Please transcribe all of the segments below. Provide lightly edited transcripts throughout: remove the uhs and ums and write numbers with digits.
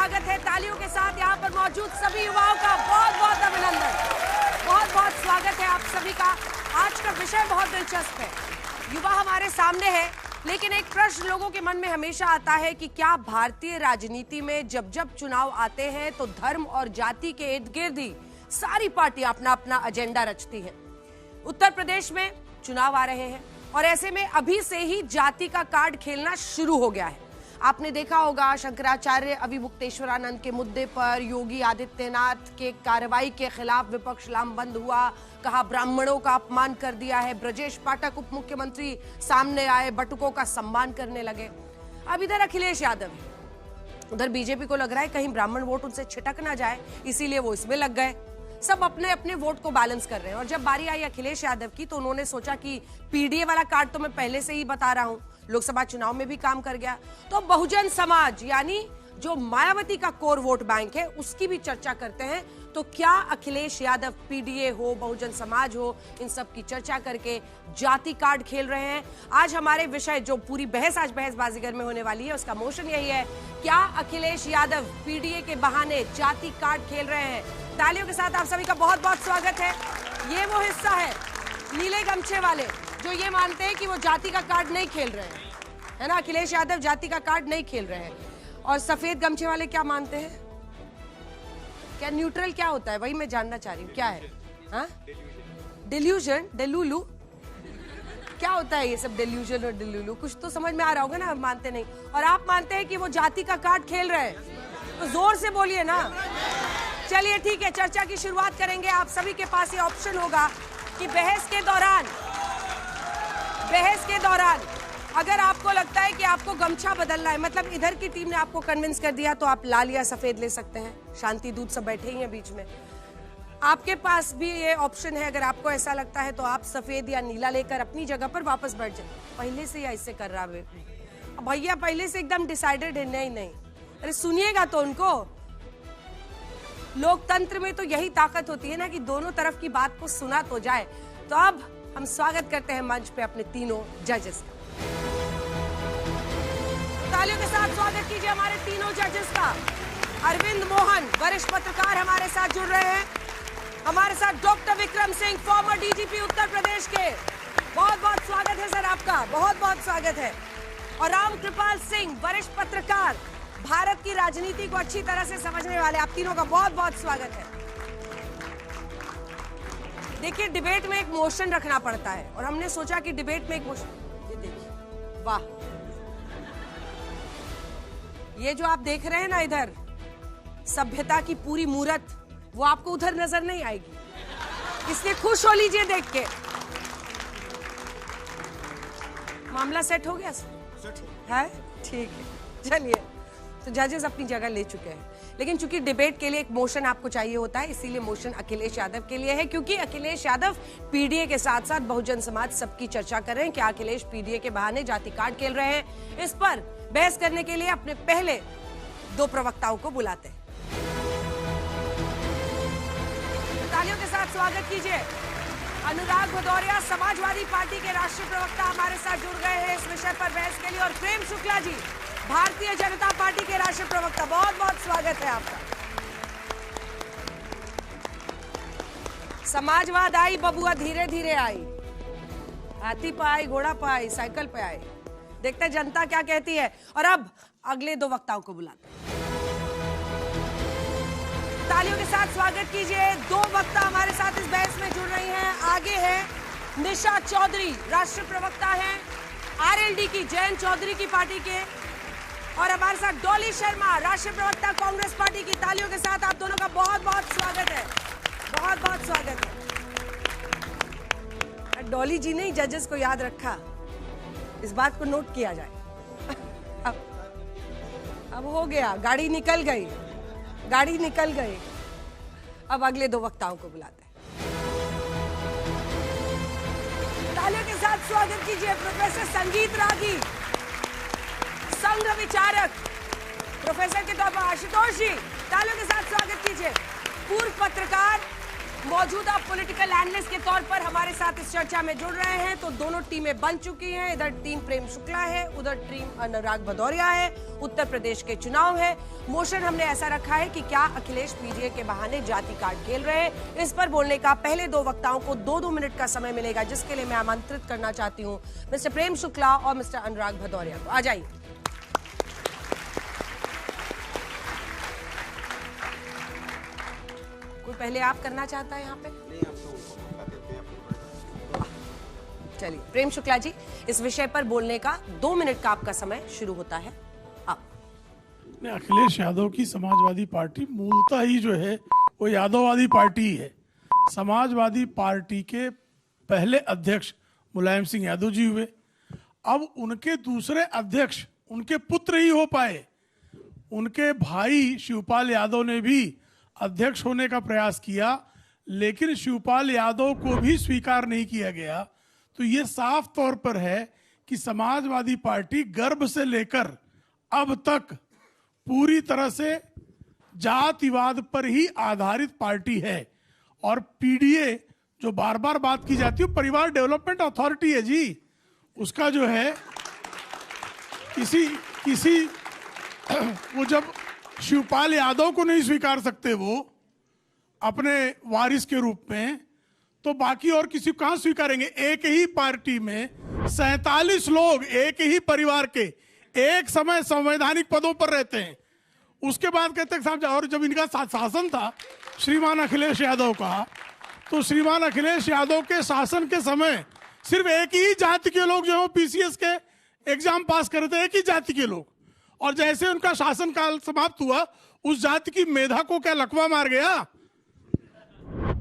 स्वागत है। तालियों के साथ यहाँ पर मौजूद सभी युवाओं का बहुत बहुत अभिनंदन, बहुत बहुत स्वागत है आप सभी का। आज का विषय बहुत दिलचस्प है। युवा हमारे सामने है, लेकिन एक प्रश्न लोगों के मन में हमेशा आता है कि क्या भारतीय राजनीति में जब जब चुनाव आते हैं तो धर्म और जाति के इर्द गिर्द ही सारी पार्टियां अपना अपना एजेंडा रचती हैं। उत्तर प्रदेश में चुनाव आ रहे हैं और ऐसे में अभी से ही जाति का कार्ड खेलना शुरू हो गया है। आपने देखा होगा शंकराचार्य अभिमुक्तेश्वरानंद के मुद्दे पर योगी आदित्यनाथ के कार्रवाई के खिलाफ विपक्ष लामबंद हुआ, कहा ब्राह्मणों का अपमान कर दिया है। ब्रजेश पाठक उप मुख्यमंत्री सामने आए, बटुकों का सम्मान करने लगे। अब इधर अखिलेश यादव है, उधर बीजेपी को लग रहा है कहीं ब्राह्मण वोट उनसे छिटक ना जाए, इसीलिए वो इसमें लग गए। सब अपने अपने वोट को बैलेंस कर रहे हैं। और जब बारी आई अखिलेश यादव की तो उन्होंने सोचा कि पीडीए वाला कार्ड तो मैं पहले से ही बता रहा हूं, लोकसभा चुनाव में भी काम कर गया, तो बहुजन समाज यानी जो मायावती का कोर वोट बैंक है उसकी भी चर्चा करते हैं। तो क्या अखिलेश यादव पीडीए हो, बहुजन समाज हो, इन सब की चर्चा करके जाति कार्ड खेल रहे हैं। आज हमारे विषय जो पूरी बहस आज बहस बाजीगर में होने वाली है उसका मोशन यही है, क्या अखिलेश यादव पीडीए के बहाने जाति कार्ड खेल रहे हैं। तालियों के साथ आप सभी का बहुत बहुत स्वागत है। ये वो हिस्सा है नीले गमछे वाले जो ये मानते हैं कि वो जाति का कार्ड नहीं खेल रहे हैं, है ना। अखिलेश यादव जाति का कार्ड नहीं खेल रहे हैं। और सफेद गमछे वाले क्या मानते हैं, क्या न्यूट्रल क्या होता है, वही मैं जानना चाह रही हूँ क्या है। हाँ, डिल्यूजन, डेलुलू क्या होता है ये सब, डिल्यूजन और डिल्यूलू, कुछ तो समझ में आ रहा होगा ना। मानते नहीं और आप मानते हैं कि वो जाति का कार्ड खेल रहे हैं, तो जोर से बोलिए ना। चलिए ठीक है, चर्चा की शुरुआत करेंगे। आप सभी के पास ये ऑप्शन होगा कि बहस के दौरान अगर आपको लगता है कि आपको गमछा बदलना है, मतलब इधर की टीम ने आपको कन्विंस कर दिया, तो आप लाल या सफेद ले सकते हैं। शांति दूत सब बैठे ही हैं बीच में, आपके पास भी ये ऑप्शन है। अगर आपको ऐसा लगता है तो आप सफेद या नीला लेकर अपनी जगह पर वापस बैठ जाए। पहले से या इससे कर रहा है भैया, पहले से एकदम डिसाइडेड है। नहीं, अरे सुनिएगा तो उनको। लोकतंत्र में तो यही ताकत होती है ना कि दोनों तरफ की बात को सुना तो जाए। तो अब हम स्वागत करते हैं मंच पे अपने तीनों जजेस का। तालियों के साथ स्वागत कीजिए हमारे तीनों जजेस का। अरविंद मोहन वरिष्ठ पत्रकार हमारे साथ जुड़ रहे हैं। हमारे साथ doctor Vikram Singh former DGP Uttar Pradesh के, बहुत बहुत स्वागत है सर आपका, बहुत बहुत स्वागत है। और राम कृपाल सिंह वरिष्ठ पत्रकार, भारत की राजनीति को अच्छी तरह से समझने वाले, आप तीनों का बहुत बहुत स्वागत है। देखिए डिबेट में एक मोशन रखना पड़ता है और हमने सोचा कि डिबेट में एक मोशन, ये देखिए वाह, ये जो आप देख रहे हैं ना इधर सभ्यता की पूरी मूरत, वो आपको उधर नजर नहीं आएगी, इसलिए खुश हो लीजिए देख के। मामला सेट हो गया है, ठीक है। चलिए, तो जजेस अपनी जगह ले चुके हैं, लेकिन चूंकि डिबेट के लिए एक मोशन आपको चाहिए होता है, इसीलिए मोशन अखिलेश यादव के लिए है, क्योंकि अखिलेश यादव पीडीए के साथ साथ बहुजन समाज सबकी चर्चा कर रहे हैं। क्या अखिलेश पीडीए के बहाने जाति कार्ड खेल रहे हैं? इस पर बहस करने के लिए अपने पहले दो प्रवक्ताओं को बुलाते हैं। तालियों के साथ स्वागत कीजिए अनुराग भदौरिया, समाजवादी पार्टी के राष्ट्रीय प्रवक्ता हमारे साथ जुड़ गए हैं इस विषय पर बहस के लिए। और प्रेम शुक्ला जी, भारतीय जनता पार्टी के राष्ट्रीय प्रवक्ता, बहुत बहुत स्वागत है आपका। समाजवाद आई बबुआ धीरे धीरे आई, हाथी पे आई, घोड़ा पे आई, साइकिल पे आई, देखते हैं जनता क्या कहती है। और अब अगले दो वक्ताओं को बुलाते हैं। तालियों के साथ स्वागत कीजिए, दो वक्ता हमारे साथ इस बहस में जुड़ रही हैं। आगे है निशा चौधरी, राष्ट्रीय प्रवक्ता हैं आरएलडी की, जयंत चौधरी की पार्टी के। और हमारे साथ डॉली शर्मा, राष्ट्रीय प्रवक्ता कांग्रेस पार्टी की। तालियों के साथ आप दोनों का बहुत बहुत स्वागत है, बहुत बहुत स्वागत है। डॉली जी ने जजेस को याद रखा, इस बात को नोट किया जाए। अब हो गया, गाड़ी निकल गई। अब अगले दो वक्ताओं को बुलाते हैं। तालियों के साथ स्वागत कीजिए प्रोफेसर संगीत रागी, संघ विचारक, प्रोफेसर के तौर पर आशुतोष जी। तालियों के साथ स्वागत कीजिए पूर्व पत्रकार मौजूदा पॉलिटिकल एनालिस्ट के तौर पर हमारे साथ इस चर्चा में जुड़ रहे हैं। तो दोनों टीमें बन चुकी हैं। इधर टीम प्रेम शुक्ला है, उधर टीम अनुराग भदौरिया है। उत्तर प्रदेश के चुनाव है। मोशन हमने ऐसा रखा है कि क्या अखिलेश पीडीए के बहाने जाति कार्ड खेल रहे हैं। इस पर बोलने का पहले दो वक्ताओं को 2-2 मिनट का समय मिलेगा, जिसके लिए मैं आमंत्रित करना चाहती हूँ मिस्टर प्रेम शुक्ला और मिस्टर अनुराग भदौरिया को। आ जाइए। कोई पहले आप करना चाहता है यहाँ पे? चलिए प्रेम शुक्ला जी, इस विषय पर बोलने का 2 मिनट का आपका समय शुरू होता है अब। अखिलेश यादव की समाजवादी पार्टी मूलतः ही जो है वो यादववादी पार्टी ही है। समाजवादी पार्टी के पहले अध्यक्ष मुलायम सिंह यादव जी हुए, अब उनके दूसरे अध्यक्ष उनके पुत्र ही हो पाए। उनके भाई शिवपाल यादव ने भी अध्यक्ष होने का प्रयास किया, लेकिन शिवपाल यादव को भी स्वीकार नहीं किया गया। तो ये साफ तौर पर है कि समाजवादी पार्टी गर्भ से लेकर अब तक पूरी तरह से जातिवाद पर ही आधारित पार्टी है। और पीडीए जो बार बार बात की जाती है, परिवार डेवलपमेंट अथॉरिटी है जी, उसका जो है किसी वो जब शिवपाल यादव को नहीं स्वीकार सकते वो अपने वारिस के रूप में, तो बाकी और किसी को कहां स्वीकारेंगे। एक ही पार्टी में 47 लोग एक ही परिवार के एक समय संवैधानिक पदों पर रहते हैं। उसके बाद कहते हैं साहब, और जब इनका शासन था श्रीमान अखिलेश यादव का, तो श्रीमान अखिलेश यादव के शासन के समय सिर्फ एक ही जाति के लोग जो है पीसीएस के एग्जाम पास कर रहे थे, एक ही जाति के लोग। और जैसे उनका शासनकाल समाप्त हुआ, उस जाति की मेधा को क्या लकवा मार गया?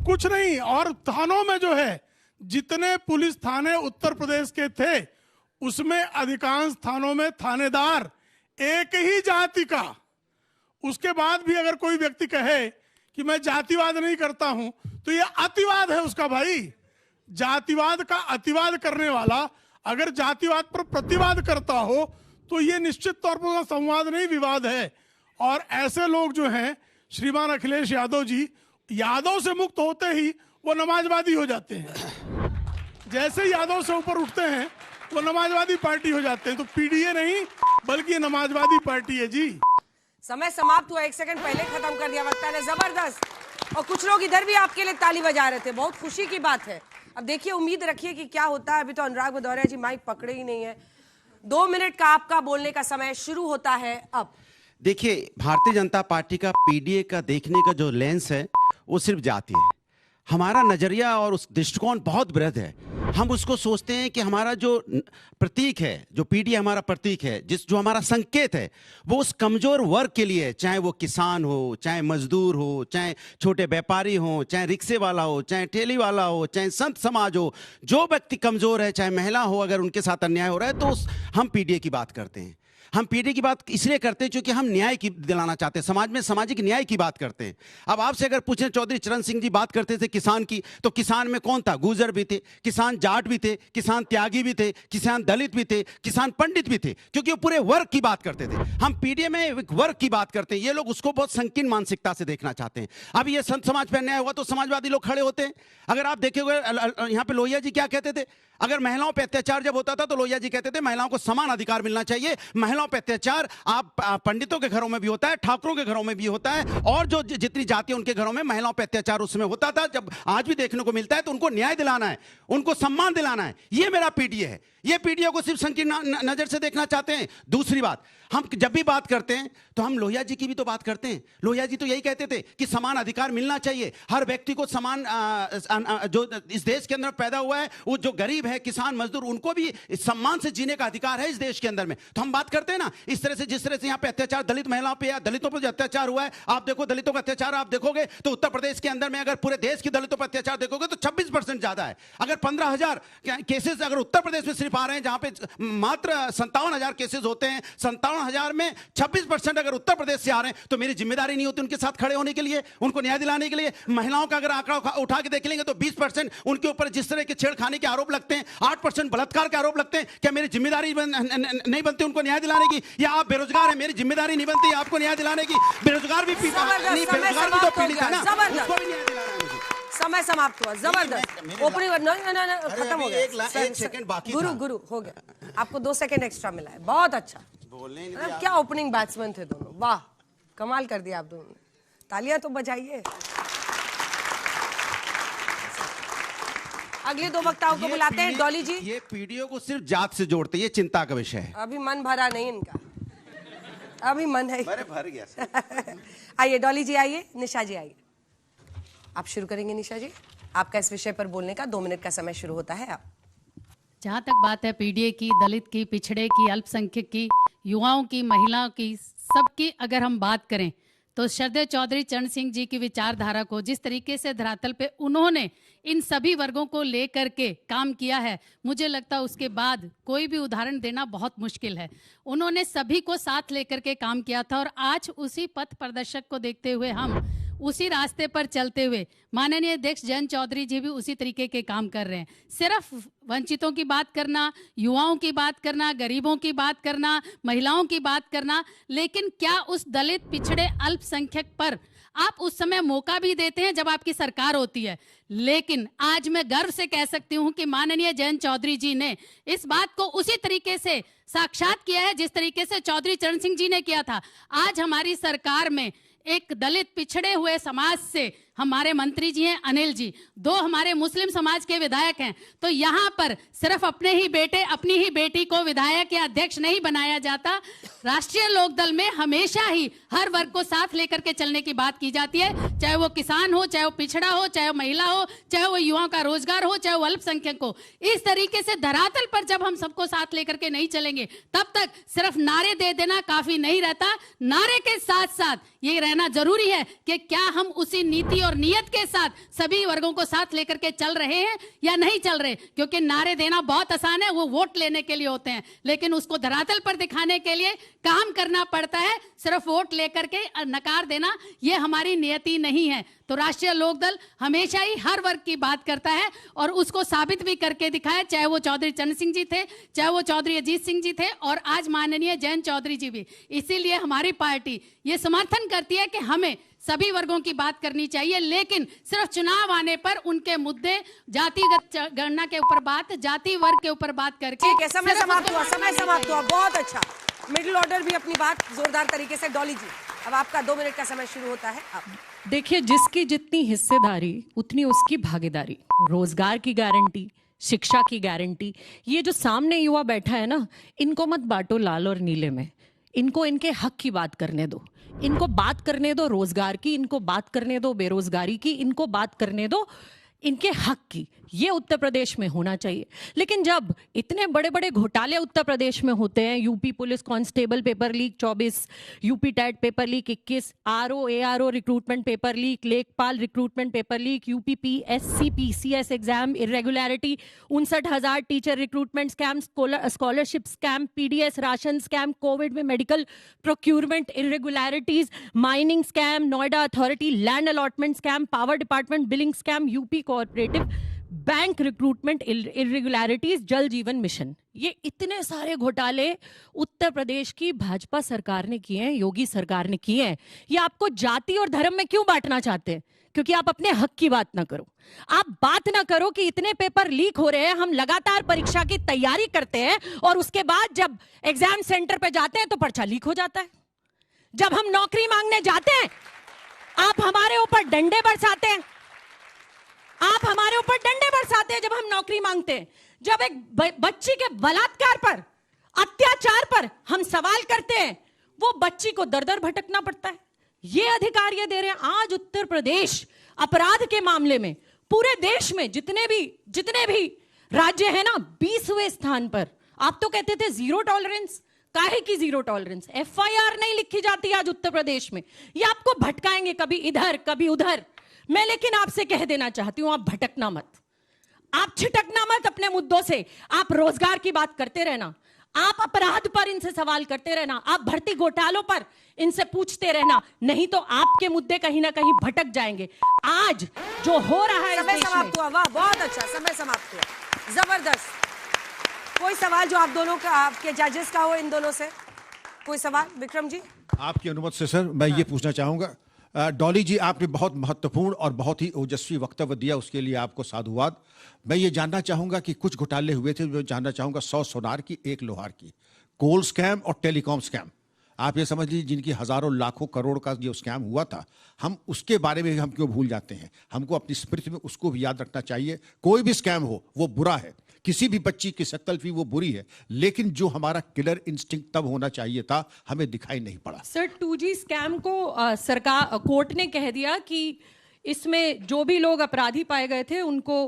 कुछ नहीं। और थानों में जो है, जितने पुलिस थाने उत्तर प्रदेश के थे, उसमें अधिकांश थानों में थानेदार एक ही जाति का। उसके बाद भी अगर कोई व्यक्ति कहे कि मैं जातिवाद नहीं करता हूं, तो यह अतिवाद है उसका भाई। जातिवाद का अतिवाद करने वाला अगर जातिवाद पर प्रतिवाद करता हो, तो ये निश्चित तौर पर संवाद नहीं, विवाद है। और ऐसे लोग जो हैं, श्रीमान अखिलेश यादव जी, यादव से मुक्त होते ही वो नमाजवादी हो जाते हैं। जैसे यादव से ऊपर उठते हैं वो नमाजवादी पार्टी हो जाते हैं। तो पीडीए नहीं बल्कि ये नमाजवादी पार्टी है जी। समय समाप्त हुआ, 1 सेकंड पहले खत्म कर दिया वक्ता ने, जबरदस्त। और कुछ लोग इधर भी आपके लिए ताली बजा रहे थे, बहुत खुशी की बात है। अब देखिए, उम्मीद रखिए कि क्या होता है। अभी तो अनुराग भदौरिया जी माइक पकड़े ही नहीं है। 2 मिनट का आपका बोलने का समय शुरू होता है अब। देखिए, भारतीय जनता पार्टी का पीडीए का देखने का जो लेंस है वो सिर्फ जाति है। हमारा नजरिया और उस दृष्टिकोण बहुत बृहद है। हम उसको सोचते हैं कि हमारा जो प्रतीक है, जो पीडीए हमारा प्रतीक है, जो हमारा संकेत है, वो उस कमजोर वर्ग के लिए, चाहे वो किसान हो, चाहे मजदूर हो, चाहे छोटे व्यापारी हो, चाहे रिक्शे वाला हो, चाहे ठेली वाला हो, चाहे संत समाज हो, जो व्यक्ति कमजोर है, चाहे महिला हो, अगर उनके साथ अन्याय हो रहा है, तो हम पीडीए की बात करते हैं। हम पीडीए की बात इसलिए करते हैं क्योंकि हम न्याय की दिलाना चाहते हैं, समाज में सामाजिक न्याय की बात करते हैं। अब आपसे अगर पूछें, चौधरी चरण सिंह जी बात करते थे किसान की, तो किसान में कौन था? गुर्जर भी थे, किसान जाट भी थे, किसान त्यागी भी थे, किसान दलित भी थे, किसान पंडित भी थे, क्योंकि वो पूरे वर्ग की बात करते थे। हम पीडीए में एक वर्ग की बात करते हैं। ये लोग उसको बहुत संकीर्ण मानसिकता से देखना चाहते हैं। अब ये संत समाज पर अन्याय हुआ तो समाजवादी लोग खड़े होते हैं। अगर आप देखेंगे, यहाँ पे लोहिया जी क्या कहते थे? अगर महिलाओं पर अत्याचार जब होता था तो लोहिया जी कहते थे महिलाओं को समान अधिकार मिलना चाहिए। महिलाओं पर अत्याचार आप पंडितों के घरों में भी होता है, ठाकुरों के घरों में भी होता है, और जो जितनी जातियां उनके घरों में महिलाओं पर अत्याचार उसमें होता था, जब आज भी देखने को मिलता है। तो उनको न्याय दिलाना है, उनको सम्मान दिलाना है। ये मेरा पीडीए है। ये पीडीए को सिर्फ संकीर्ण नजर से देखना चाहते हैं। दूसरी बात, हम जब भी बात करते हैं तो हम लोहिया जी की भी तो बात करते हैं। लोहिया जी तो यही कहते थे कि समान अधिकार मिलना चाहिए, हर व्यक्ति को समान, जो इस देश के अंदर पैदा हुआ है, वो जो गरीब है, किसान मजदूर, उनको भी सम्मान से जीने का अधिकार है इस देश के अंदर में। तो हम बात करते हैं ना, इस तरह से जिस तरह से यहाँ पे अत्याचार दलित महिलाओं पे या दलितों पर जो अत्याचार हुआ है, आप देखो दलितों का अत्याचार आप देखोगे तो उत्तर प्रदेश के अंदर में अगर पूरे देश की दलितों पर अत्याचार देखोगे तो 26% ज्यादा है। अगर 15,000 केसेस अगर उत्तर प्रदेश में सिर्फ आ रहे हैं, जहां पे मात्र 57,000 केसेस होते हैं, 57,000 में 26% अगर उत्तर प्रदेश से आ रहे हैं, तो मेरी जिम्मेदारी नहीं होती उनके साथ खड़े होने के लिए, उनको न्याय दिलाने के लिए? महिलाओं का अगर आंकड़ा उठा के देख लेंगे तो 20% उनके ऊपर जिस तरह के छेड़खानी के आरोप लगते हैं, 8% बलात्कार के आरोप लगते हैं। क्या मेरी जिम्मेदारी नहीं बनती उनको न्याय दिलाने की? या आप बेरोजगार हैं, मेरी जिम्मेदारी नहीं बनती आपको न्याय दिलाने की? बेरोजगार भी तो पीड़ित है ना, उसको भी न्याय दिलाना है मुझे। समय समाप्त हुआ, जबरदस्त ओपनिंग। खत्म हो गया, एक सेकंड बाकी था। गुरु हो गया, आपको 2 सेकंड एक्स्ट्रा मिला है, बहुत अच्छा। क्या ओपनिंग बैट्समैन थे दोनों, वाह कमाल कर दिया आप दोनों ने, तालियां तो बजाइए। अगले 2 वक्ताओं को बुलाते हैं। डॉली जी, ये पीडीओ को सिर्फ जात से जोड़ते, ये चिंता का विषय है। अभी मन भरा नहीं इनका, अभी मन है भर गया। आइए डॉली जी, आइए। निशा जी आइए, आप शुरू करेंगे। निशा जी, आपका इस विषय पर बोलने का 2 मिनट का समय शुरू होता है। आप जहाँ तक बात है पीडीए की, दलित की, पिछड़े की, अल्पसंख्यक की, युवाओं की, महिलाओं की, सबकी अगर हम बात करें तो श्रद्धेय चौधरी चरण सिंह जी की विचारधारा को जिस तरीके से धरातल पे उन्होंने इन सभी वर्गों को लेकर के काम किया है, मुझे लगता है उसके बाद कोई भी उदाहरण देना बहुत मुश्किल है। उन्होंने सभी को साथ लेकर के काम किया था और आज उसी पथ प्रदर्शक को देखते हुए, हम उसी रास्ते पर चलते हुए माननीय अध्यक्ष जयंत चौधरी जी भी उसी तरीके के काम कर रहे हैं। सिर्फ वंचितों की बात करना, युवाओं की बात करना, गरीबों की बात करना, महिलाओं की बात करना, लेकिन क्या उस दलित, पिछड़े, अल्पसंख्यक पर आप उस समय मौका भी देते हैं जब आपकी सरकार होती है। लेकिन आज मैं गर्व से कह सकती हूं कि माननीय जयंत चौधरी जी ने इस बात को उसी तरीके से साक्षात किया है जिस तरीके से चौधरी चरण सिंह जी ने किया था। आज हमारी सरकार में एक दलित पिछड़े हुए समाज से हमारे मंत्री जी हैं अनिल जी, 2 हमारे मुस्लिम समाज के विधायक हैं। तो यहाँ पर सिर्फ अपने ही बेटे, अपनी ही बेटी को विधायक या अध्यक्ष नहीं बनाया जाता। राष्ट्रीय लोकदल में हमेशा ही हर वर्ग को साथ लेकर के चलने की बात की जाती है, चाहे वो किसान हो, चाहे वो पिछड़ा हो, चाहे वो महिला हो, चाहे वो युवाओं का रोजगार हो, चाहे वो अल्पसंख्यक हो। इस तरीके से धरातल पर जब हम सबको साथ लेकर के नहीं चलेंगे, तब तक सिर्फ नारे दे देना काफी नहीं रहता। नारे के साथ साथ ये रहना जरूरी है कि क्या हम उसी नीति और नियत के साथ सभी वर्गों को साथ लेकर के चल रहे हैं या नहीं चल रहे। क्योंकि नारे देना बहुत आसान है, वो वोट लेने के लिए होते हैं, लेकिन उसको धरातल पर दिखाने के लिए काम करना पड़ता है। सिर्फ वोट लेकर के नकार देना ये हमारी नियति नहीं है। तो राष्ट्रीय लोकदल हमेशा ही हर वर्ग की बात करता है और उसको साबित भी करके दिखाया, चाहे वो चौधरी चरण सिंह जी थे, चाहे वो चौधरी अजीत सिंह जी थे और आज माननीय जयंत चौधरी जी भी। इसीलिए हमारी पार्टी ये समर्थन करती है कि हमें सभी वर्गों की बात करनी चाहिए, लेकिन सिर्फ चुनाव आने पर उनके मुद्दे, जातिगत गणना के ऊपर बात, जाति वर्ग के ऊपर बात करके। ठीक है, समय समाप्त हुआ, समय समाप्त हुआ, बहुत अच्छा। मिडिल ऑर्डर भी अपनी बात जोरदार तरीके से। डॉली जी, अब आपका 2 मिनट का समय शुरू होता है। आप देखिए, जिसकी जितनी हिस्सेदारी उतनी उसकी भागीदारी। रोजगार की गारंटी, शिक्षा की गारंटी, ये जो सामने युवा बैठा है ना, इनको मत बांटो लाल और नीले में। इनको इनके हक की बात करने दो, इनको बात करने दो रोजगार की, इनको बात करने दो बेरोजगारी की, इनको बात करने दो इनके हक की। ये उत्तर प्रदेश में होना चाहिए। लेकिन जब इतने बड़े बड़े घोटाले उत्तर प्रदेश में होते हैं, UP police constable paper leak 24, UP TET paper leak 21, RO ARO recruitment paper leak, लेखपाल recruitment paper leak, UP PSC PCS exam irregularity, 59,000 teacher recruitment scam, scholarship scam, PDS ration scam, Covid में medical procurement irregularities, mining scam, Noida authority land allotment scam, power department billing scam, UP cooperative bank recruitment irregularities, Jal Jeevan mission. ये इतने सारे घोटाले उत्तर प्रदेश की भाजपा सरकार ने किए हैं, योगी सरकार ने किए हैं। ये आपको जाति और धर्म में क्यों बांटना चाहते हैं? क्योंकि आप अपने हक की बात ना करो। आप बात ना करो कि इतने पेपर लीक हो रहे हैं, हम लगातार परीक्षा की तैयारी करते हैं और उसके बाद जब एग्जाम सेंटर पे जाते हैं तो पर्चा लीक हो जाता है। जब हम नौकरी मांगने जाते हैं, आप हमारे ऊपर डंडे बरसाते हैं, आप हमारे ऊपर डंडे बरसाते हैं जब हम नौकरी मांगते हैं। जब एक बच्ची के बलात्कार पर, अत्याचार पर हम सवाल करते हैं, वो बच्ची को दर दर भटकना पड़ता है। ये अधिकार ये दे रहे हैं। आज उत्तर प्रदेश अपराध के मामले में पूरे देश में जितने भी राज्य है ना, 20वें स्थान पर। आप तो कहते थे जीरो टॉलरेंस, काहे की जीरो टॉलरेंस? एफआईआर नहीं लिखी जाती आज उत्तर प्रदेश में। ये आपको भटकाएंगे, कभी इधर कभी उधर। मैं लेकिन आपसे कह देना चाहती हूं, आप भटकना मत, आप छिटकना मत अपने मुद्दों से। आप रोजगार की बात करते रहना, आप अपराध पर इनसे सवाल करते रहना, आप भर्ती घोटालों पर इनसे पूछते रहना, नहीं तो आपके मुद्दे कहीं ना कहीं भटक जाएंगे। आज जो हो रहा है, समय समाप्त हुआ। वाह, बहुत अच्छा, समय समाप्त हुआ, जबरदस्त। कोई सवाल जो आप दोनों का, आपके जजेस का हो, इन दोनों से कोई सवाल? विक्रम जी, आपकी अनुमति से सर मैं ये पूछना चाहूंगा, डॉली जी, आपने बहुत महत्वपूर्ण और बहुत ही ओजस्वी वक्तव्य दिया, उसके लिए आपको साधुवाद। मैं ये जानना चाहूंगा कि कुछ घोटाले हुए थे, मैं जानना चाहूंगा 100 सोनार की, 1 लोहार की, कोल स्कैम और टेलीकॉम स्कैम। आप ये समझ लीजिए जिनकी हजारों लाखों करोड़ का जो स्कैम हुआ था, हम उसके बारे में हम क्यों भूल जाते हैं? हमको अपनी स्मृति में उसको भी याद रखना चाहिए। कोई भी स्कैम हो वो बुरा है, किसी भी बच्ची की शक्ल वो बुरी है, लेकिन जो हमारा किलर इंस्टिंक्ट तब होना चाहिए था हमें दिखाई नहीं पड़ा। सर 2G स्कैम को सरकार कोर्ट ने कह दिया कि इसमें जो भी लोग अपराधी पाए गए थे उनको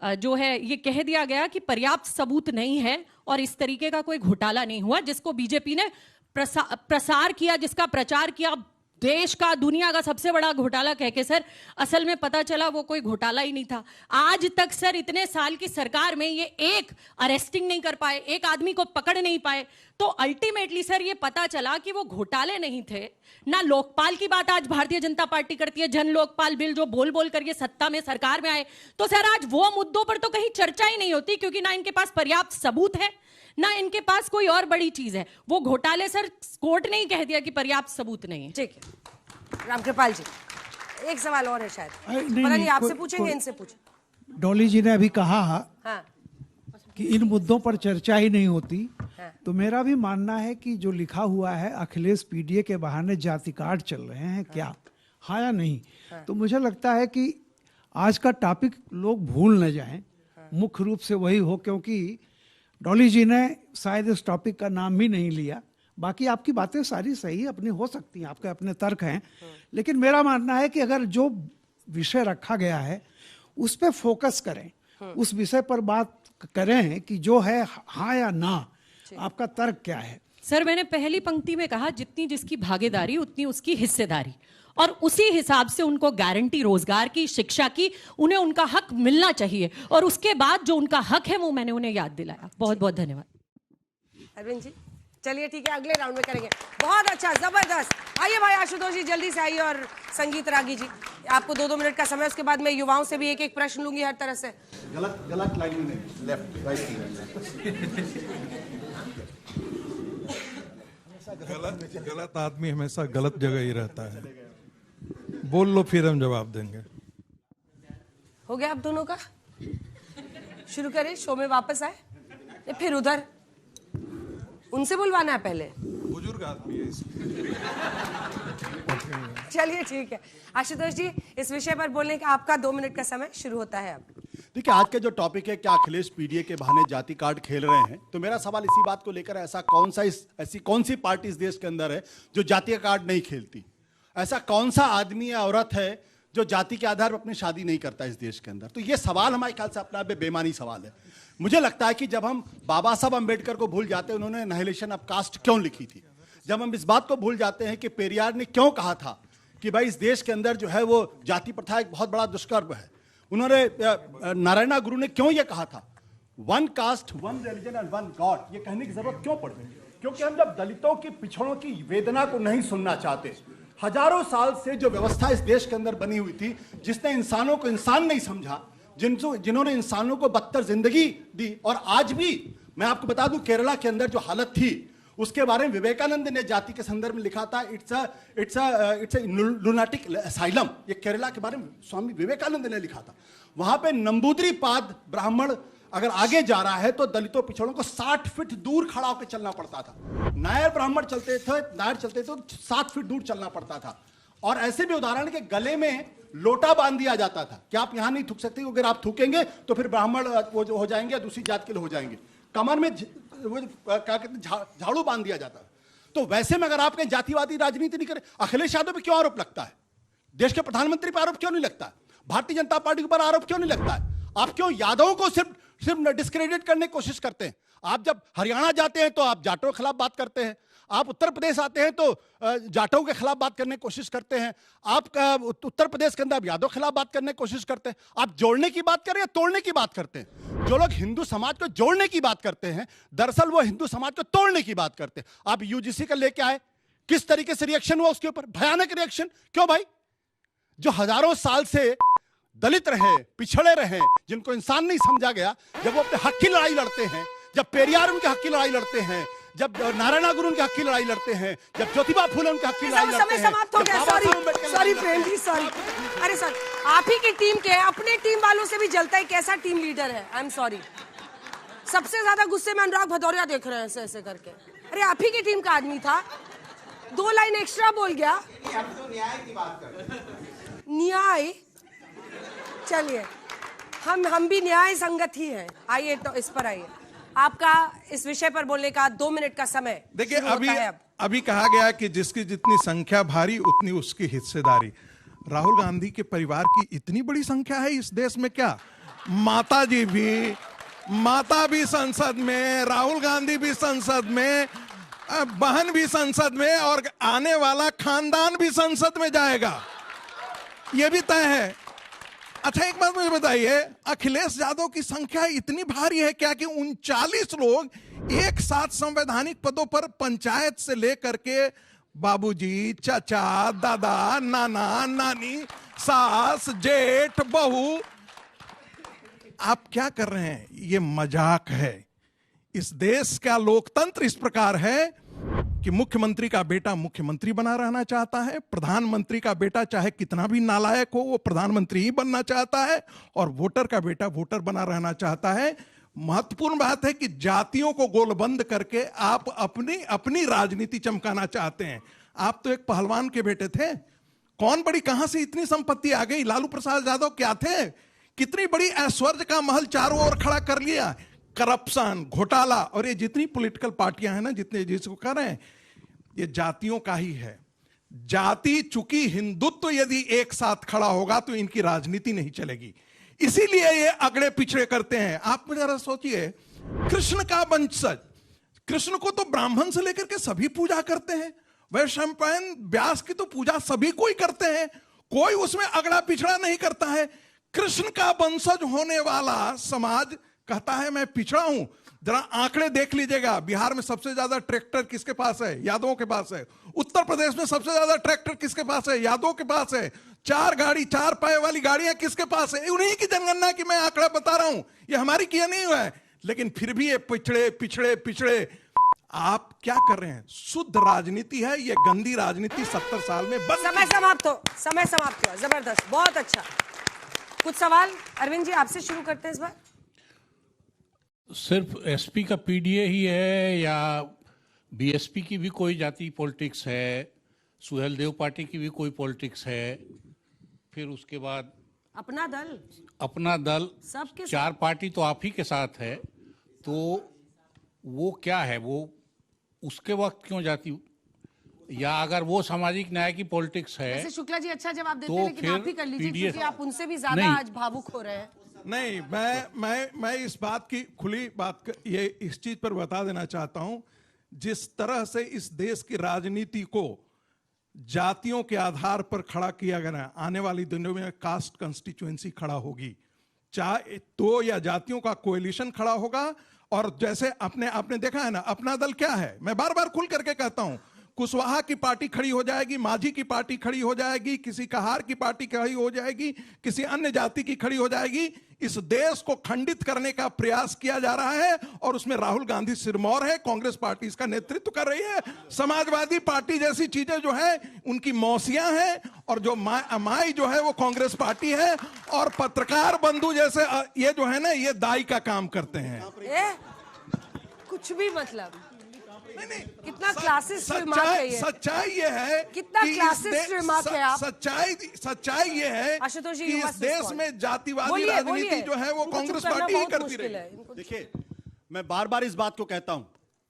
जो है ये कह दिया गया कि पर्याप्त सबूत नहीं है और इस तरीके का कोई घोटाला नहीं हुआ, जिसको बीजेपी ने प्रसार किया, जिसका प्रचार किया देश का दुनिया का सबसे बड़ा घोटाला कह के। सर असल में पता चला वो कोई घोटाला ही नहीं था। आज तक सर इतने साल की सरकार में ये एक अरेस्टिंग नहीं कर पाए, एक आदमी को पकड़ नहीं पाए। तो अल्टीमेटली सर ये पता चला कि वो घोटाले नहीं थे ना। लोकपाल की बात आज भारतीय जनता पार्टी करती है, जन लोकपाल बिल जो बोल बोल कर ये सत्ता में सरकार में आए, तो सर आज वो मुद्दों पर तो कहीं चर्चा ही नहीं होती, क्योंकि ना इनके पास पर्याप्त सबूत है ना इनके पास कोई और बड़ी चीज है। वो घोटाले सर कोर्ट ने ही कह दिया कि पर्याप्त सबूत नहीं है। ठीक है रामकृपाल जी, एक सवाल और है शायद, पता नहीं आपसे पूछेंगे इनसे पूछे। डॉली जी ने अभी कहा हाँ कि इन मुद्दों पर चर्चा ही नहीं होती, हाँ। तो मेरा भी मानना है कि जो लिखा हुआ है अखिलेश पीडीए के बहाने जाति कार्ड चल रहे हैं, क्या हाँ या नहीं? तो मुझे लगता है कि आज का टॉपिक लोग भूल न जाएं, मुख्य रूप से वही हो, क्योंकि डॉली जी ने शायद इस टॉपिक का नाम भी नहीं लिया। बाकी आपकी बातें सारी सही अपनी हो सकती हैं, आपके अपने तर्क हैं, लेकिन मेरा मानना है कि अगर जो विषय रखा गया है उस पर फोकस करें, उस विषय पर बात करें कि जो है हाँ या ना, आपका तर्क क्या है? सर मैंने पहली पंक्ति में कहा जितनी जिसकी भागीदारी उतनी उसकी हिस्सेदारी, और उसी हिसाब से उनको गारंटी रोजगार की, शिक्षा की, उन्हें उनका हक मिलना चाहिए, और उसके बाद जो उनका हक है वो मैंने उन्हें याद दिलाया। बहुत बहुत धन्यवाद। अरविंद जी चलिए ठीक है, अगले राउंड में करेंगे। बहुत अच्छा, जबरदस्त। आइए भाई आशुतोष जी जल्दी से आइए, और संगीत रागी जी आपको 2-2 मिनट का समय, उसके बाद मैं युवाओं से भी एक प्रश्न लूंगी हर तरह से। गलत लाइन में, लेफ्ट राइट। गलत आदमी हमेशा गलत जगह ही रहता है। बोल लो फिर हम जवाब देंगे। हो गया आप दोनों का? शुरू करें, शो में वापस आए, फिर उधर उनसे बुलवाना है पहले, बुजुर्ग आदमी है इसमें। चलिए ठीक है आशुतोष जी, इस विषय पर बोलने का आपका 2 मिनट का समय शुरू होता है अब। देखिए, आज का जो टॉपिक है, क्या अखिलेश पीडीए के बहाने जाति कार्ड खेल रहे हैं, तो मेरा सवाल इसी बात को लेकर, ऐसी कौन सी पार्टी इस देश के अंदर है जो जाति कार्ड नहीं खेलती? ऐसा कौन सा आदमी या औरत है जो जाति के आधार पर अपनी शादी नहीं करता इस देश के अंदर? तो ये सवाल हमारे ख्याल से अपना बेईमानी सवाल है। मुझे लगता है कि जब हम बाबा साहब अंबेडकर को भूल जाते हैं, उन्होंने एनाहिलेशन ऑफ कास्ट क्यों लिखी थी, जब हम इस बात को भूल जाते हैं कि पेरियार ने क्यों कहा था कि भाई इस देश के अंदर जो है वो जाति प्रथा एक बहुत बड़ा दुष्कर्म है, उन्होंने नारायणा गुरु ने क्यों ये कहा था, 1 कास्ट 1 रिलीजन एंड 1 गॉड, ये कहने की जरूरत क्यों पड़ गई? क्योंकि हम जब दलितों की, पिछड़ों की वेदना को नहीं सुनना चाहते। हजारों साल से जो व्यवस्था इस देश के अंदर बनी हुई थी, जिसने इंसानों को इंसान नहीं समझा, जिन्होंने इंसानों को बदतर जिंदगी दी, और आज भी मैं आपको बता दूं केरला के अंदर जो हालत थी उसके बारे में विवेकानंद ने जाति के संदर्भ में लिखा था, इट्स अ लुनाटिक असाइलम। ये केरला के बारे में स्वामी विवेकानंद ने लिखा था। वहां पे नंबूदरी पाद ब्राह्मण अगर आगे जा रहा है तो दलितों पिछड़ों को 60 फीट दूर खड़ा होकर चलना पड़ता था। नायर ब्राह्मण चलते थे तो 7 फीट दूर चलना पड़ता था। और ऐसे भी उदाहरण के गले में लोटा बांध दिया जाता था कि आप यहां नहीं थूक सकते, अगर आप थूकेंगे तो फिर ब्राह्मण वो हो जाएंगे, दूसरी जात के लिए हो जाएंगे। कमर में क्या कहते हैं, झाड़ू बांध दिया जाता है। तो वैसे में अगर आप कहीं जातिवादी राजनीति नहीं करें, अखिलेश यादव पे क्यों आरोप लगता है? देश के प्रधानमंत्री पर आरोप क्यों नहीं लगता है? भारतीय जनता पार्टी के ऊपर आरोप क्यों नहीं लगता है? आप क्यों यादवों को सिर्फ डिस्क्रेडिट करने की कोशिश करते हैं? आप जब हरियाणा जाते हैं तो आप जाटों के खिलाफ बात करते हैं, आप उत्तर प्रदेश आते हैं तो जाटों के खिलाफ बात करने की कोशिश करते हैं, आप उत्तर प्रदेश के अंदर यादव के खिलाफ बात करने की कोशिश करते हैं। आप जोड़ने की बात करें या तोड़ने की बात करते हैं? जो लोग हिंदू समाज को जोड़ने की बात करते हैं, दरअसल वो हिंदू समाज को तोड़ने की बात करते हैं। आप यूजीसी का लेके आए, किस तरीके से रिएक्शन हुआ उसके ऊपर, भयानक रिएक्शन। क्यों भाई? जो हजारों साल से दलित रहे, पिछड़े रहे, जिनको इंसान नहीं समझा गया, जब वो अपने हक की लड़ाई लड़ते हैं, जब पेरियार उनके हक की लड़ाई लड़ते हैं, जब नारायण गुरु उनके हक की लड़ाई लड़ते हैं, जब ज्योतिबा फुले उनके हक की लड़ाई लड़ते समय हैं, समाप्त हो जब गया। बाबा सॉरी साहब अम्बेडकर सॉरी लड़ते प्रेम हैं। जी, सॉरी। अरे सर, आप ही की टीम के अपने टीम वालों से भी जलता है, कैसा टीम लीडर है। I am sorry. सबसे ज्यादा गुस्से में अनुराग भदौरिया देख रहे हैं ऐसे ऐसे करके। अरे आप ही की टीम का आदमी था, 2 लाइन एक्स्ट्रा बोल गया। न्याय की बात कर, न्याय, चलिए हम भी न्याय संगत ही हैं। आइए तो इस पर आइए, आपका इस विषय पर बोलने का 2 मिनट का समय देखिए, शुरू होता है अब। अभी कहा गया कि जिसकी जितनी संख्या भारी उतनी उसकी हिस्सेदारी। राहुल गांधी के परिवार की इतनी बड़ी संख्या है इस देश में क्या? माता भी संसद में, राहुल गांधी भी संसद में, बहन भी संसद में, और आने वाला खानदान भी संसद में जाएगा, यह भी तय है। अच्छा, एक बात मुझे बताइए, अखिलेश यादव की संख्या इतनी भारी है क्या कि 39 लोग एक साथ संवैधानिक पदों पर, पंचायत से लेकर के बाबूजी, चाचा, दादा, नाना, नानी, सास, जेठ, बहू, आप क्या कर रहे हैं? ये मजाक है। इस देश का लोकतंत्र इस प्रकार है कि मुख्यमंत्री का बेटा मुख्यमंत्री बना रहना चाहता है, प्रधानमंत्री का बेटा चाहे कितना भी नालायक हो वो प्रधानमंत्री ही बनना चाहता है, और वोटर का बेटा वोटर बना रहना चाहता है। महत्वपूर्ण बात है कि जातियों को गोलबंद करके आप अपनी राजनीति चमकाना चाहते हैं। आप तो एक पहलवान के बेटे थे, कौन बड़ी कहां से इतनी संपत्ति आ गई? लालू प्रसाद यादव क्या थे? कितनी बड़ी ऐश्वर्य का महल चारों ओर खड़ा कर लिया। करप्शन, घोटाला, और ये जितनी पॉलिटिकल पार्टियां हैं ना, जितने जिसको कर रहे हैं, ये जातियों का ही है। जाति चूंकि हिंदुत्व यदि एक साथ खड़ा होगा तो इनकी राजनीति नहीं चलेगी, इसीलिए ये अगड़े पिछड़े करते हैं। आप जरा सोचिए, कृष्ण का वंशज, कृष्ण को तो ब्राह्मण से लेकर के सभी पूजा करते हैं, वैशंपायन व्यास की तो पूजा सभी कोई करते हैं, कोई उसमें अगड़ा पिछड़ा नहीं करता है। कृष्ण का वंशज होने वाला समाज कहता है मैं पिछड़ा हूं। जरा आंकड़े देख लीजिएगा, बिहार में सबसे ज्यादा ट्रैक्टर किसके पास है? यादवों के पास है। उत्तर प्रदेश में सबसे ज्यादा ट्रैक्टर किसके पास है? यादवों के पास है। 4 पाए वाली गाड़ियां किसके पास है? उन्हीं की जनगणना की मैं आंकड़ा बता रहा हूं, ये हमारी किया नहीं हुआ है। लेकिन फिर भी ये पिछड़े पिछड़े पिछड़े, आप क्या कर रहे हैं? शुद्ध राजनीति है ये, गंदी राजनीति 70 साल में बंद। समय समाप्त हुआ। जबरदस्त, बहुत अच्छा। कुछ सवाल अरविंद जी आपसे शुरू करते हैं इस बार। सिर्फ एसपी का पीडीए ही है या बीएसपी की भी कोई जाति पॉलिटिक्स है? सुहेल देव पार्टी की भी कोई पॉलिटिक्स है? फिर उसके बाद अपना दल सबके 4 पार्टी तो आप ही के साथ है, तो वो क्या है? वो उसके वक्त क्यों जाति, या अगर वो सामाजिक न्याय की पॉलिटिक्स है? वैसे शुक्ला जी अच्छा जवाब देते तो हैं, लेकिन आप ही कर लीजिए क्योंकि आप उनसे भी ज्यादा आज भावुक हो रहे हैं। नहीं, मैं इस बात की खुली बात ये इस चीज पर बता देना चाहता हूं, जिस तरह से इस देश की राजनीति को जातियों के आधार पर खड़ा किया गया, आने वाली दिनों में कास्ट कंस्टिट्यूएंसी खड़ा होगी, चाहे तो या जातियों का कोएलिशन खड़ा होगा। और जैसे आपने देखा है ना, अपना दल क्या है, मैं बार बार खुल करके कहता हूं, कुशवाहा की पार्टी खड़ी हो जाएगी, माझी की पार्टी खड़ी हो जाएगी, किसी कहार की पार्टी खड़ी हो जाएगी, किसी अन्य जाति की खड़ी हो जाएगी। इस देश को खंडित करने का प्रयास किया जा रहा है, और उसमें राहुल गांधी सिरमौर है, कांग्रेस पार्टी इसका नेतृत्व कर रही है। समाजवादी पार्टी जैसी चीजें जो है उनकी मौसियां हैं, और जो माई जो है वो कांग्रेस पार्टी है, और पत्रकार बंधु जैसे ये जो है ना, ये दाई का काम करते हैं। कुछ भी मतलब कितना क्लासिस्ट रिमार्क है ये। सच्चाई ये है, कितना क्लासिस्ट रिमार्क है आप। सच्चाई ये है आशुतोष जी, कि इस देश में जातिवादी राजनीति जो है वो कांग्रेस पार्टी ही करती रही है। देखिए, मैं बार बार इस बात को कहता हूं,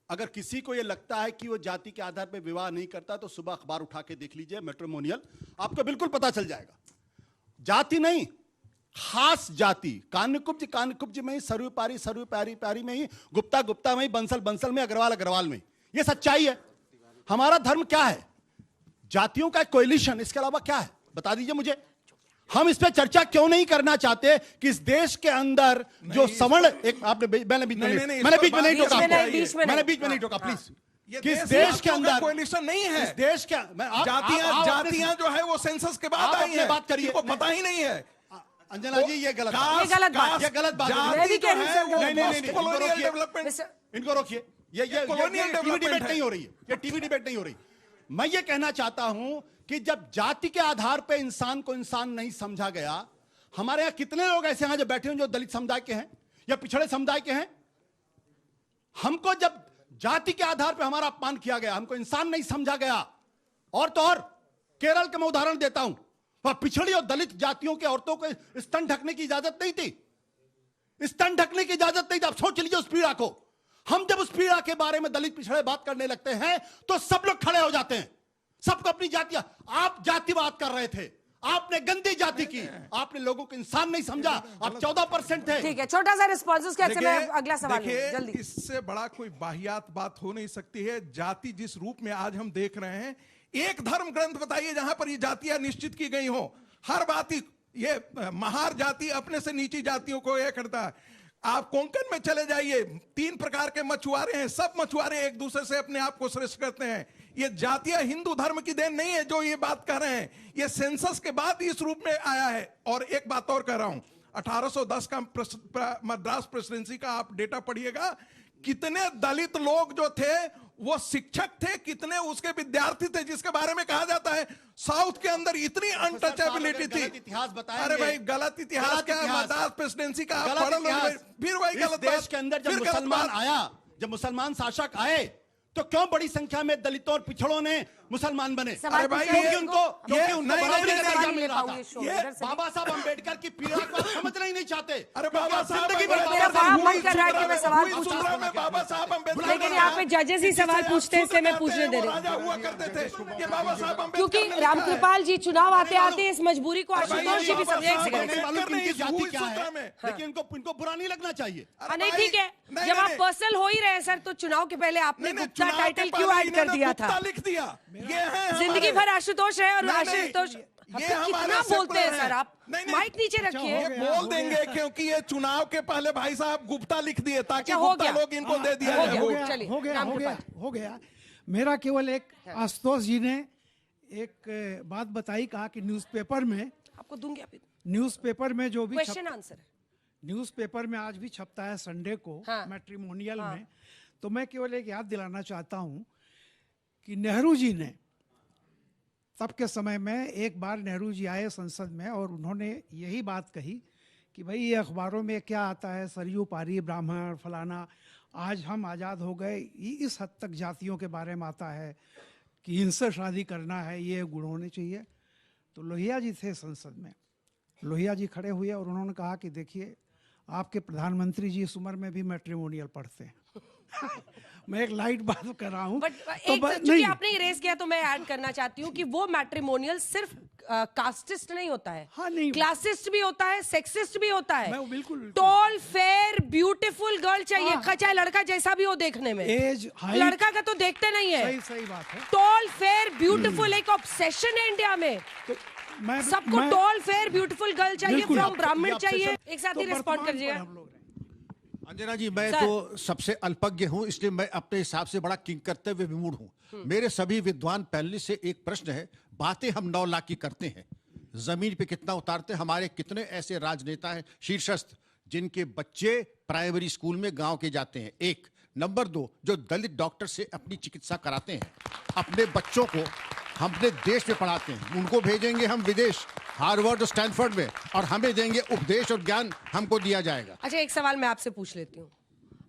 अगर किसी को ये लगता है कि वो जाति के आधार पर विवाह नहीं करता तो सुबह अखबार उठा के देख लीजिए, मैट्रिमोनियल, आपको बिल्कुल पता चल जाएगा। जाति नहीं, खास जाति, कान्यकुब्ज में ही, सर्वपारी में ही, गुप्ता में ही, बंसल में, अग्रवाल में। ये सच्चाई है। हमारा धर्म क्या है? जातियों का कोएलिशन, इसके अलावा क्या है? बता दीजिए मुझे। हम इस पे चर्चा क्यों नहीं करना चाहते कि इस देश के अंदर जो सवर्ण, एक आपने मैंने बीच में नहीं टोका प्लीज। किस देश के अंदर कोएलिशन नहीं है? इस देश के जातियां जो है वो सेंसस के बाद आई है, बात करिए, पता ही नहीं है। अंजना जी, ये गलत बात। इनको रोकिए। ये colonial टीवी development डिबेट है। नहीं हो रही है, ये टीवी डिबेट नहीं हो रही। मैं ये कहना चाहता हूं कि जब जाति के आधार पे इंसान को इंसान नहीं समझा गया, हमारे यहां कितने लोग ऐसे हैं जो बैठे हैं जो दलित समुदाय के हैं या पिछड़े समुदाय के हैं। हमको जब जाति के आधार पे हमारा अपमान किया गया, हमको इंसान नहीं समझा गया। और तो और केरल का मैं उदाहरण देता हूं, वह पिछड़ी और दलित जातियों के औरतों को स्तन ढकने की इजाजत नहीं थी, स्तन ढकने की इजाजत नहीं थी। आप सोच लीजिए उस पीड़ा को। हम जब उस पीड़ा के बारे में दलित पिछड़े बात करने लगते हैं तो सब लोग खड़े हो जाते हैं, सबको अपनी जातियां। आप जातिवाद कर रहे थे, आपने गंदी जाति की, आपने लोगों को इंसान नहीं समझा। आप 14% थे। ठीक है, छोटा सा रिस्पॉन्स, उसके बाद से मैं देखिए, अगला सवाल लूंगी, देखिए, जल्दी। इससे बड़ा कोई वाहियात बात हो नहीं सकती है। जाति जिस रूप में आज हम देख रहे हैं, एक धर्म ग्रंथ बताइए जहां पर ये जातियां निश्चित की गई हो। हर बात ये महार जाति अपने से नीची जातियों को यह करता है। आप कोंकण में चले जाइए, 3 प्रकार के मछुआरे हैं, सब मछुआरे एक दूसरे से अपने आप को श्रेष्ठ करते हैं। ये जातियां हिंदू धर्म की देन नहीं है जो ये बात कर रहे हैं, ये सेंसस के बाद इस रूप में आया है। और एक बात और कह रहा हूं, 1810 का मद्रास प्रेसिडेंसी का आप डेटा पढ़िएगा, कितने दलित लोग जो थे वो शिक्षक थे, कितने उसके विद्यार्थी थे, जिसके बारे में कहा जाता है साउथ के अंदर इतनी अनटचेबिलिटी थी। इतिहास बताएंगे। अरे भाई गलत इतिहास क्या, मद्रास प्रेसिडेंसी का आप पढ़ लो, फिर वही गलत देश बात। के अंदर जब फिर गलत मुसलमान बात। आया, जब मुसलमान शासक आए तो क्यों बड़ी संख्या में दलितों और पिछड़ों ने मुसलमान बने? सवाल अरे भाई, पूछे क्योंकि हैं उनको ये उनको नहीं, बराबरी नहीं, का दर्जा नहीं, मिल रहा था। नहीं, नहीं, ये इधर से- बाबा साहब अंबेडकर की पीड़ा को आप समझना ही नहीं चाहते। अरे बाबा साहब जिंदगी भर मेरा बाप मन कर रहा है कि मैं सवाल पूछूं। बाबा साहब अम्बेडकर, लेकिन यहाँ पे जजेस ही सवाल पूछते हैं, इसलिए मैं पूछने दे रही हूँ। राजा हुआ करते थे, ये बाबा साहब अम्बेडकर क्योंकि ने लिखा है। रामकृपाल जी चुनाव आते आते इस मजबूरी को अरे भाई, आशुतोष जी भी बाबा समझे। एक साहब सेकंड। नहीं मालूम कि इनकी जाति हुई क्या है, सूत्र में। लेकिन इनको बुरा नहीं लगना चाहिए। अरे नहीं भाई, ठीक है, नहीं, जब आप नहीं, पर्सनल हो ही रहे हैं सर, तो चुनाव के पहले आपने नहीं, गुप्ता चुनाव के टाइटल पहले क्यों ऐड कर इन्होंने दिया गुप्ता था? लिख दिया। ये है जिंदगी हमारे- भर आशुतोष है और नहीं, नहीं, आशुतोष ये कितना हमारे बोलते हैं सेकुलर सर आप? नहीं, नहीं। माइक नीचे ये रखिए। बोल देंगे क्योंकि ये चुनाव के पहले भाई साहब गुप्ता लिख दिए ताकि अच्छा, हो गुप्ता गया। लोग इनको दे दिया हो जाए गया। वोट। चलिए, हो गया राम हो गया कृपाल। हो गया। मेरा केवल एक, आशुतोष जी ने एक बात बताई, कहा कि न्यूज़पेपर में, आपको दूंगी अभी न्यूज़पेपर में जो भी क्वेश्चन आंसर। न्यूज़पेपर में आज भी छपता है संडे को, हाँ। मैट्रिमोनियल में, तो मैं केवल एक याद दिलाना चाहता हूं कि नेहरू जी ने तब के समय में, एक बार नेहरू जी आए संसद में और उन्होंने यही बात कही कि भाई ये अखबारों में क्या आता है, सरयू पारी ब्राह्मण फलाना, आज हम आज़ाद हो गए, इस हद तक जातियों के बारे में आता है कि इनसे शादी करना है, ये गुण होने चाहिए। तो लोहिया जी थे संसद में, लोहिया जी खड़े हुए और उन्होंने कहा कि देखिए आपके प्रधानमंत्री जी इस उम्र में भी मैट्रिमोनियल पढ़ते हैं। मैं एक लाइट बात कर रहा हूँ, बट तो एक चूंकि आपने इरेज किया तो मैं ऐड करना चाहती हूँ कि वो मैट्रिमोनियल सिर्फ कास्टिस्ट नहीं होता है, हाँ, नहीं। क्लासिस्ट भी होता है, सेक्सिस्ट भी होता है। मैं बिल्कुल टॉल फेयर ब्यूटीफुल गर्ल चाहिए, हाँ। चाहे लड़का जैसा भी हो देखने में। एज हाइट, लड़का का तो देखते नहीं है। सही सही बात है। टॉल फेयर ब्यूटीफुल एक ऑब्सेशन है इंडिया में। तो मैं सबको टॉल फेयर ब्यूटीफुल गर्ल चाहिए, बिल्कुल। फ्रॉम ब्राह्मण ये चाहिए। obsession- एक साथ तो ही रिस्पॉन्ड वर्तमान करिएगा। पर हम लोग हैं। अंजना जी, मैं सर। तो सबसे अल्पज्ञ हूं, इसलिए मैं अपने हिसाब से बड़ा किंग कर्तव्य विमूढ़ हूं। मेरे सभी विद्वान पैनलिस्ट से एक प्रश्न है, बातें हम 9 लाख की करते हैं, जमीन पे कितना उतारते हैं? हमारे कितने ऐसे राजनेता हैं शीर्षस्थ जिनके बच्चे प्राइमरी स्कूल में गांव के जाते हैं? एक नंबर 2, जो दलित डॉक्टर से अपनी चिकित्सा कराते हैं, अपने बच्चों को हम अपने देश में पढ़ाते हैं, उनको भेजेंगे हम विदेश, हार्वर्ड और स्टैनफोर्ड में, और हमें देंगे उपदेश और ज्ञान हमको दिया जाएगा। अच्छा, एक सवाल मैं आपसे पूछ लेती हूँ,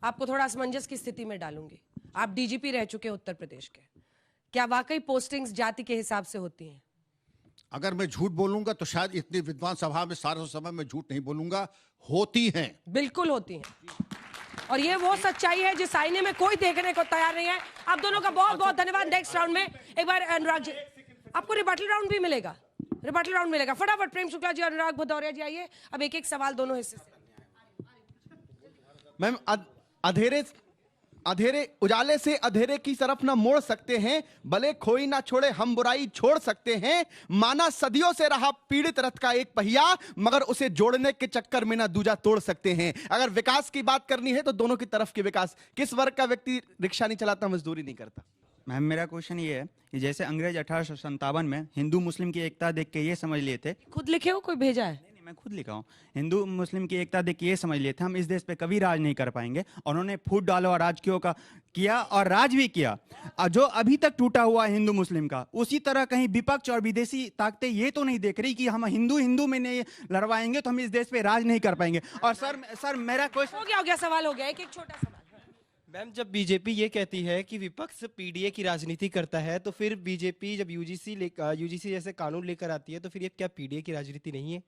आपको थोड़ा असमंजस की स्थिति में डालूंगी। आप डीजीपी रह चुके हैं उत्तर प्रदेश के, क्या वाकई पोस्टिंग्स जाति के हिसाब से होती हैं? अगर मैं झूठ बोलूंगा तो शायद इतनी विद्वान सभा में सारे समय में झूठ नहीं बोलूंगा, होती हैं। बिल्कुल होती हैं, और ये वो सच्चाई है जिस आईने में कोई देखने को तैयार नहीं है। आप दोनों का बहुत बहुत धन्यवाद। नेक्स्ट राउंड में एक बार अनुराग जी, आपको रिबटल राउंड भी मिलेगा, रिबटल राउंड मिलेगा। फटाफट प्रेम शुक्ला जी और अनुराग भदौरिया जी आइए। अब एक एक सवाल दोनों हिस्से से। मैम, अधेरे उजाले से अधेरे की तरफ ना मोड़ सकते हैं, भले खोई ना छोड़े हम बुराई छोड़ सकते हैं। माना सदियों से रहा पीड़ित रथ का एक पहिया, मगर उसे जोड़ने के चक्कर में ना दूजा तोड़ सकते हैं। अगर विकास की बात करनी है तो दोनों की तरफ के विकास। किस वर्ग का व्यक्ति रिक्शा नहीं चलाता, मजदूरी नहीं करता? मैम, मेरा क्वेश्चन ये है कि जैसे अंग्रेज 1857 में हिंदू मुस्लिम की एकता देख के ये समझ लिए थे। खुद लिखे हो, कोई भेजा है? मैं खुद लिखा हूँ, हिंदू मुस्लिम की एकता देख के ये समझ लिए थे हम इस देश पे कभी राज नहीं कर पाएंगे, और उन्होंने फूट डाला और राज क्यों का किया और राज भी किया। जो अभी तक टूटा हुआ है हिंदू मुस्लिम का, उसी तरह कहीं विपक्ष और विदेशी ताकतें ये तो नहीं देख रही कि हम हिंदू में नहीं लड़वाएंगे तो हम इस देश पे राज नहीं कर पाएंगे। और सर मेरा क्वेश्चन हो गया सवाल हो गया, एक छोटा सवाल। मैम, जब बीजेपी ये कहती है कि विपक्ष पीडीए की राजनीति करता है, तो फिर बीजेपी जब यूजीसी जैसे कानून लेकर आती है, तो फिर ये क्या पीडीए की राजनीति नहीं है?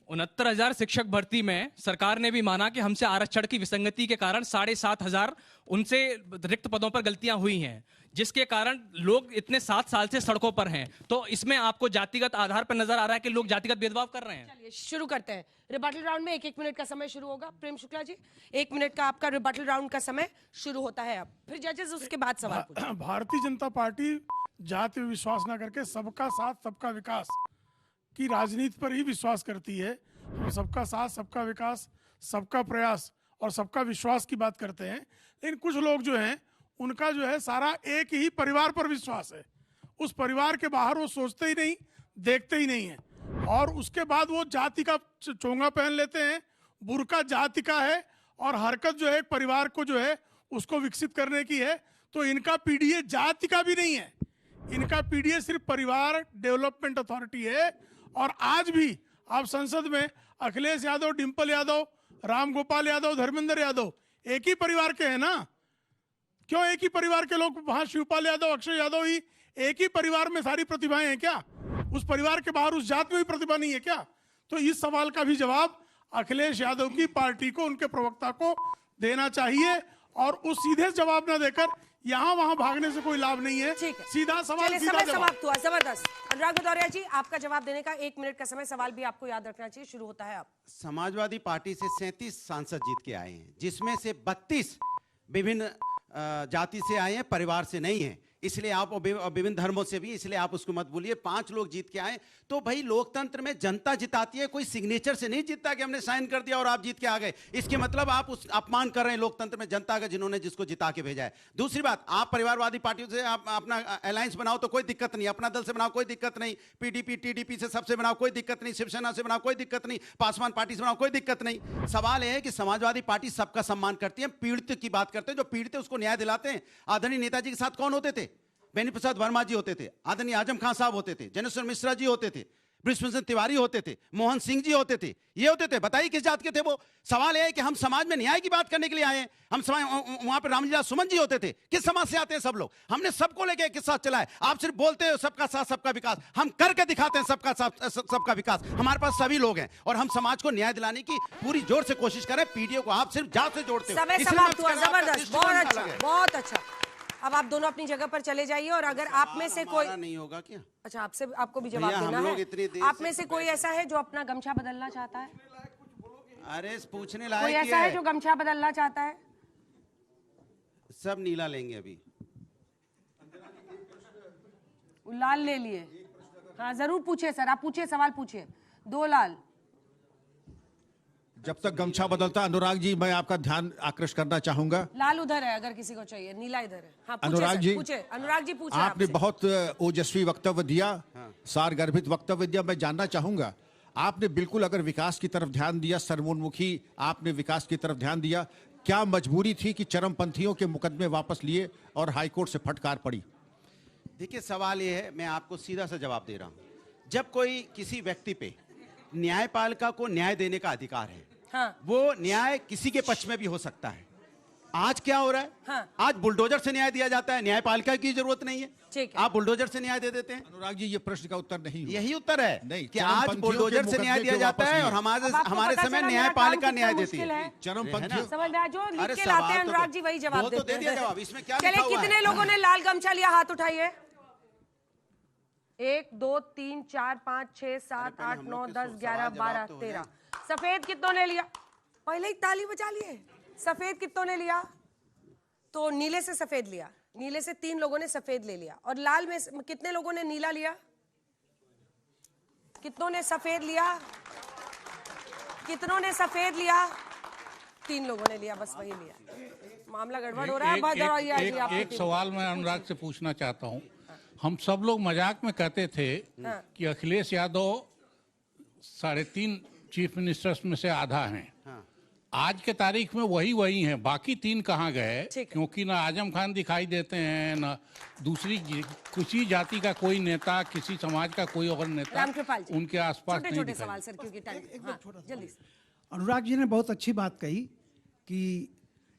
69,000 शिक्षक भर्ती में सरकार ने भी माना कि हमसे आरक्षण की विसंगति के कारण 7,500 उनसे रिक्त पदों पर गलतियां हुई हैं, जिसके कारण लोग इतने 7 साल से सड़कों पर हैं। तो इसमें आपको जातिगत आधार पर नजर आ रहा है कि लोग जातिगत भेदभाव कर रहे हैं। चलिए शुरू करते हैं रिबटल राउंड में। 1-1 मिनट का समय शुरू होगा। प्रेम शुक्ला जी, 1 मिनट का आपका रिबटल राउंड का समय शुरू होता है अब, फिर जजेस उसके बाद सवाल पूछेंगे। भारतीय जनता पार्टी जाति में विश्वास ना करके सबका साथ सबका विकास की राजनीति पर ही विश्वास करती है। हम सबका साथ सबका विकास, सबका प्रयास और सबका विश्वास की बात करते हैं, लेकिन कुछ लोग जो हैं उनका जो है सारा एक ही परिवार पर विश्वास है। उस परिवार के बाहर वो सोचते ही नहीं, देखते ही नहीं है, और उसके बाद वो जाति का चोंगा पहन लेते हैं। बुर्का जाति का है और हरकत जो है परिवार को जो है उसको विकसित करने की है। तो इनका पीडीए जाति का भी नहीं है, इनका पीडीए सिर्फ परिवार डेवलपमेंट अथॉरिटी है। और आज भी आप संसद में अखिलेश यादव, डिंपल यादव, रामगोपाल यादव, धर्मेंद्र यादव एक ही परिवार के हैं ना? क्यों एक ही परिवार के लोग वहां? शिवपाल यादव, अक्षय यादव ही एक ही परिवार में सारी प्रतिभाएं हैं क्या? उस परिवार के बाहर उस जात में भी प्रतिभा नहीं है क्या? तो इस सवाल का भी जवाब अखिलेश यादव की पार्टी को, उनके प्रवक्ता को देना चाहिए, और उस सीधे जवाब ना देकर यहाँ वहां भागने से कोई लाभ नहीं है। सीधा सवाल, सीधा जवाब। समाप्त हुआ, जबरदस्त। अनुराग भदौरिया जी, आपका जवाब देने का 1 मिनट का समय। सवाल भी आपको याद रखना चाहिए, शुरू होता है अब। समाजवादी पार्टी से 37 सांसद जीत के आए हैं, जिसमें से 32 विभिन्न जाति से आए हैं, परिवार से नहीं है। इसलिए आप विभिन्न धर्मों से भी, इसलिए आप उसको मत बोलिए। 5 लोग जीत के आए तो भाई लोकतंत्र में जनता जिताती है, कोई सिग्नेचर से नहीं जीतता कि हमने साइन कर दिया और आप जीत के आ गए। इसके मतलब आप उस अपमान कर रहे हैं लोकतंत्र में जनता का, जिन्होंने जिसको जिता के भेजा है। दूसरी बात, आप परिवारवादी पार्टियों से आप अपना अलायंस बनाओ तो कोई दिक्कत नहीं, अपना दल से बनाओ कोई दिक्कत नहीं, पीडीपी टीडीपी से सबसे बनाओ कोई दिक्कत नहीं, शिवसेना से बनाओ कोई दिक्कत नहीं, पासवान पार्टी से बनाओ कोई दिक्कत नहीं। सवाल यह है कि समाजवादी पार्टी सबका सम्मान करती है, पीड़ित की बात करते हैं, जो पीड़ित है उसको न्याय दिलाते हैं। आदरणीय नेताजी के साथ कौन होते थे? बेनी प्रसाद वर्मा जी होते थे, आदरणीय आजम खान साहब होते थे, जनेश्वर मिश्रा जी होते थे, बृजभूषण तिवारी होते थे, मोहन सिंह जी होते थे, ये होते थे। बताइए किस जात के थे वो? सवाल यह है कि हम समाज में न्याय की बात करने के लिए आए हैं। हम समाज, वहां पर रामलीला सुमन जी होते थे, किस समाज से आते हैं सब लोग? हमने सबको लेके एक साथ चला है। आप सिर्फ बोलते हो सबका साथ सबका विकास, हम करके दिखाते हैं सबका साथ सबका विकास। हमारे पास सभी लोग हैं और हम समाज को न्याय दिलाने की पूरी जोर से कोशिश करें। पीडीए को आप सिर्फ जात से जोड़ते हो। समय समाप्त हुआ, जबरदस्त, बहुत अच्छा, बहुत अच्छा। अब आप दोनों अपनी जगह पर चले जाइए, और अगर आप में से कोई नहीं होगा क्या? अच्छा, आपसे आपको भी जवाब देना है। आप में से कोई ऐसा है जो अपना गमछा बदलना चाहता है? अरे पूछने लायक कोई ऐसा है जो गमछा बदलना चाहता है? सब नीला लेंगे अभी। लाल ले लिए? हाँ जरूर पूछिए सर, आप पूछिए, सवाल पूछिए। 2 लाल। जब तक गमछा बदलता, अनुराग जी मैं आपका ध्यान आकृष्ट करना चाहूंगा। लाल उधर है अगर किसी को चाहिए, नीला इधर है। हाँ, अनुराग जी, पूछे अनुराग जी, पूछे। आपने बहुत ओजस्वी वक्तव्य दिया, सारगर्भित वक्तव्य दिया। मैं जानना चाहूंगा, आपने बिल्कुल अगर विकास की तरफ ध्यान दिया, सर्वोन्मुखी आपने विकास की तरफ ध्यान दिया, क्या मजबूरी थी कि चरमपंथियों के मुकदमे वापस लिए और हाईकोर्ट से फटकार पड़ी? देखिए सवाल ये है, मैं आपको सीधा सा जवाब दे रहा हूं। जब कोई किसी व्यक्ति पे न्यायपालिका को न्याय देने का अधिकार है, हाँ। वो न्याय किसी के पक्ष में भी हो सकता है। आज क्या हो रहा है? हाँ। आज बुलडोजर से न्याय दिया जाता है, न्यायपालिका की जरूरत नहीं है। ठीक है। आप बुलडोजर से न्याय दे देते हैं। अनुराग जी, ये प्रश्न का उत्तर नहीं हुआ। यही उत्तर है नहीं, कि आज बुलडोजर से न्याय दिया जाता है और हमारे समय न्यायपालिका न्याय देती है। चरमपंथियों, समझ में आया? जो लिख के लाते हैं अनुराग जी वही जवाब देते हैं। दे दिया जवाब, इसमें क्या चलिए, लिखा हुआ है? कितने लोगों ने लाल गमछा लिया? हाथ उठाइए। 1 2 3 4 5 6 7 8 9 10 11 12 13। सफेद कितनों ने लिया? पहले ही ताली बजा लिए। सफेद कितनों ने लिया? तो नीले से सफेद लिया, नीले से 3 लोगों ने सफेद ले लिया। और लाल में कितने लोगों ने नीला लिया? कितनों ने सफेद लिया? कितनों ने सफेद लिया? 3 लोगों ने लिया, बस वही लिया। मामला गड़बड़ हो रहा है। एक सवाल मैं अनुराग से पूछना चाहता हूं। हम सब लोग मजाक में कहते थे हाँ। कि अखिलेश यादव 3.5 चीफ मिनिस्टर्स में से आधा हैं। आज के तारीख में वही हैं, बाकी 3 कहाँ गए? क्योंकि ना आजम खान दिखाई देते हैं, ना दूसरी किसी जाति का कोई नेता, किसी समाज का कोई और नेता रामकृपाल जी, उनके आसपास नहीं छोटे दिखाई सवाल सर, क्योंकि टाइम जल्दी से। अनुराग जी ने बहुत अच्छी बात कही कि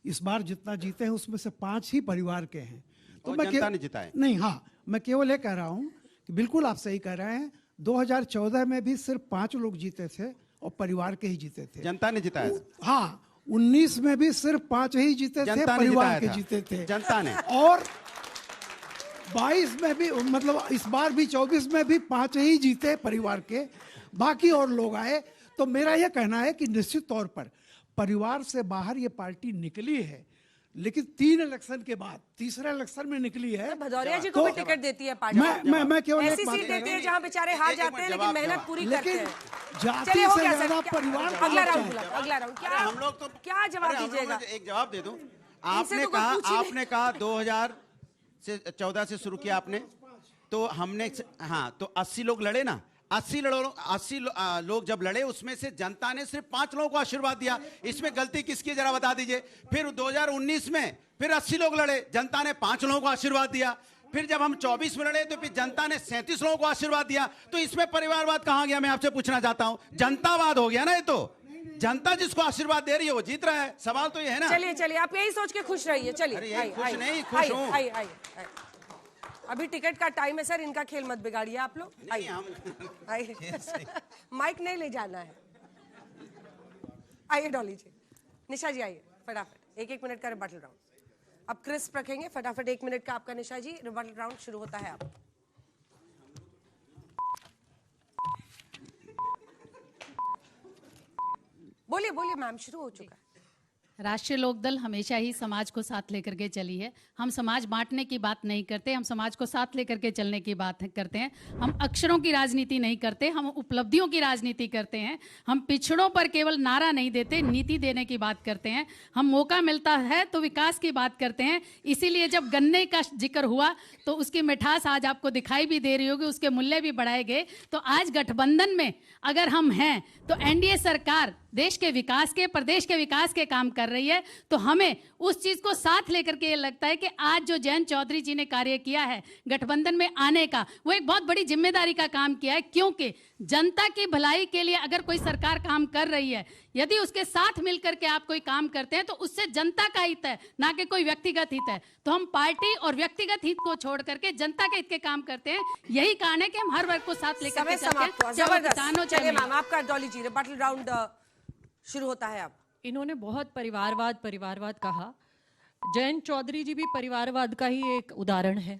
इस बार जितना जीते हैं उसमें से 5 ही परिवार के हैं। तो और मैं जनता ने जिताए। नहीं, हाँ, मैं केवल ये कह रहा हूँ कि बिल्कुल आप सही कह रहे हैं। 2014 में भी सिर्फ 5 लोग जीते थे और परिवार के ही जीते थे। जनता ने जिताया। हाँ, 19 में भी सिर्फ 5 ही जीते थे, परिवार के जीते थे जनता ने। और 22 में भी, मतलब इस बार भी 24 में भी 5 ही जीते परिवार के, बाकी और लोग आए। तो मेरा यह कहना है कि निश्चित तौर पर परिवार से बाहर ये पार्टी निकली है, लेकिन 3 इलेक्शन के बाद तीसरे इलेक्शन में निकली है। भदौरिया जी को भी टिकट देती है पार्टी। मैं केवल ऐसी सीट देती है जहां बेचारे हार जाते हैं लेकिन मेहनत पूरी करते हैं। जाति चलिए, हो से गया सर। ज्यादा परिवार। अगला राउंड क्या हम लोग तो क्या जवाब दीजिएगा? एक जवाब दे दूं। इनसे तो कोई पूछ ही नहीं। आपने कहा 2014 से शुरू किया आपने, तो हमने, हाँ, तो 80 लोग लड़े ना। 80 लोग जब लड़े, उसमें से जनता ने सिर्फ 5 लोगों को आशीर्वाद दिया। इसमें गलती किसकी है जरा बता दीजिए। फिर 2019 में फिर 80 लोग लड़े, जनता ने 5 लोगों को आशीर्वाद दिया। फिर जब हम 24 में लड़े तो फिर जनता ने 37 लोगों को आशीर्वाद दिया। तो इसमें परिवारवाद कहां गया? मैं आपसे पूछना चाहता हूं। जनतावाद हो गया ना ये तो। जनता जिसको आशीर्वाद दे रही है वो जीत रहा है। सवाल तो ये है ना। चलिए, आप यही सोच के खुश रहिए। चलिए, खुश नहीं, खुश हूं। अभी टिकट का टाइम है सर, इनका खेल मत बिगाड़िए आप लोग। आइए, माइक नहीं ले जाना है। आइए डॉली जी, निशा जी आइए फटाफट। 1-1 मिनट का रिबटल राउंड। अब क्रिस्प रखेंगे फटाफट। 1 मिनट का आपका निशा जी। रिबटल राउंड शुरू होता है अब। बोलिए मैम, शुरू हो चुका है। राष्ट्रीय लोकदल हमेशा ही समाज को साथ लेकर के चली है। हम समाज बांटने की बात नहीं करते, हम समाज को साथ लेकर के चलने की बात करते हैं। हम अक्षरों की राजनीति नहीं करते, हम उपलब्धियों की राजनीति करते हैं। हम पिछड़ों पर केवल नारा नहीं देते, नीति देने की बात करते हैं। हम मौका मिलता है तो विकास की बात करते हैं। इसीलिए जब गन्ने का जिक्र हुआ तो उसकी मिठास आज आपको दिखाई भी दे रही होगी, उसके मूल्य भी बढ़ाए गए। तो आज गठबंधन में अगर हम हैं तो एनडीए सरकार देश के विकास के, प्रदेश के विकास के काम कर रही है। तो हमें उस चीज को साथ लेकर के ये लगता है कि आज जो जयंत चौधरी जी ने कार्य किया है गठबंधन में आने का, वो एक बहुत बड़ी जिम्मेदारी का काम किया है। क्योंकि जनता की भलाई के लिए अगर कोई सरकार काम कर रही है, यदि उसके साथ मिलकर के आप कोई काम करते हैं तो उससे जनता का हित है, ना कि कोई व्यक्तिगत हित है। तो हम पार्टी और व्यक्तिगत हित को छोड़ करके जनता के हित के काम करते हैं। यही कारण है कि हम हर वर्ग को साथ लेकर के चलते हैं। चलिए मैम, आपका डॉली जी रिबटल राउंड शुरू होता है अब। इन्होंने बहुत परिवारवाद कहा। जयंत चौधरी जी भी परिवारवाद का ही एक उदाहरण है,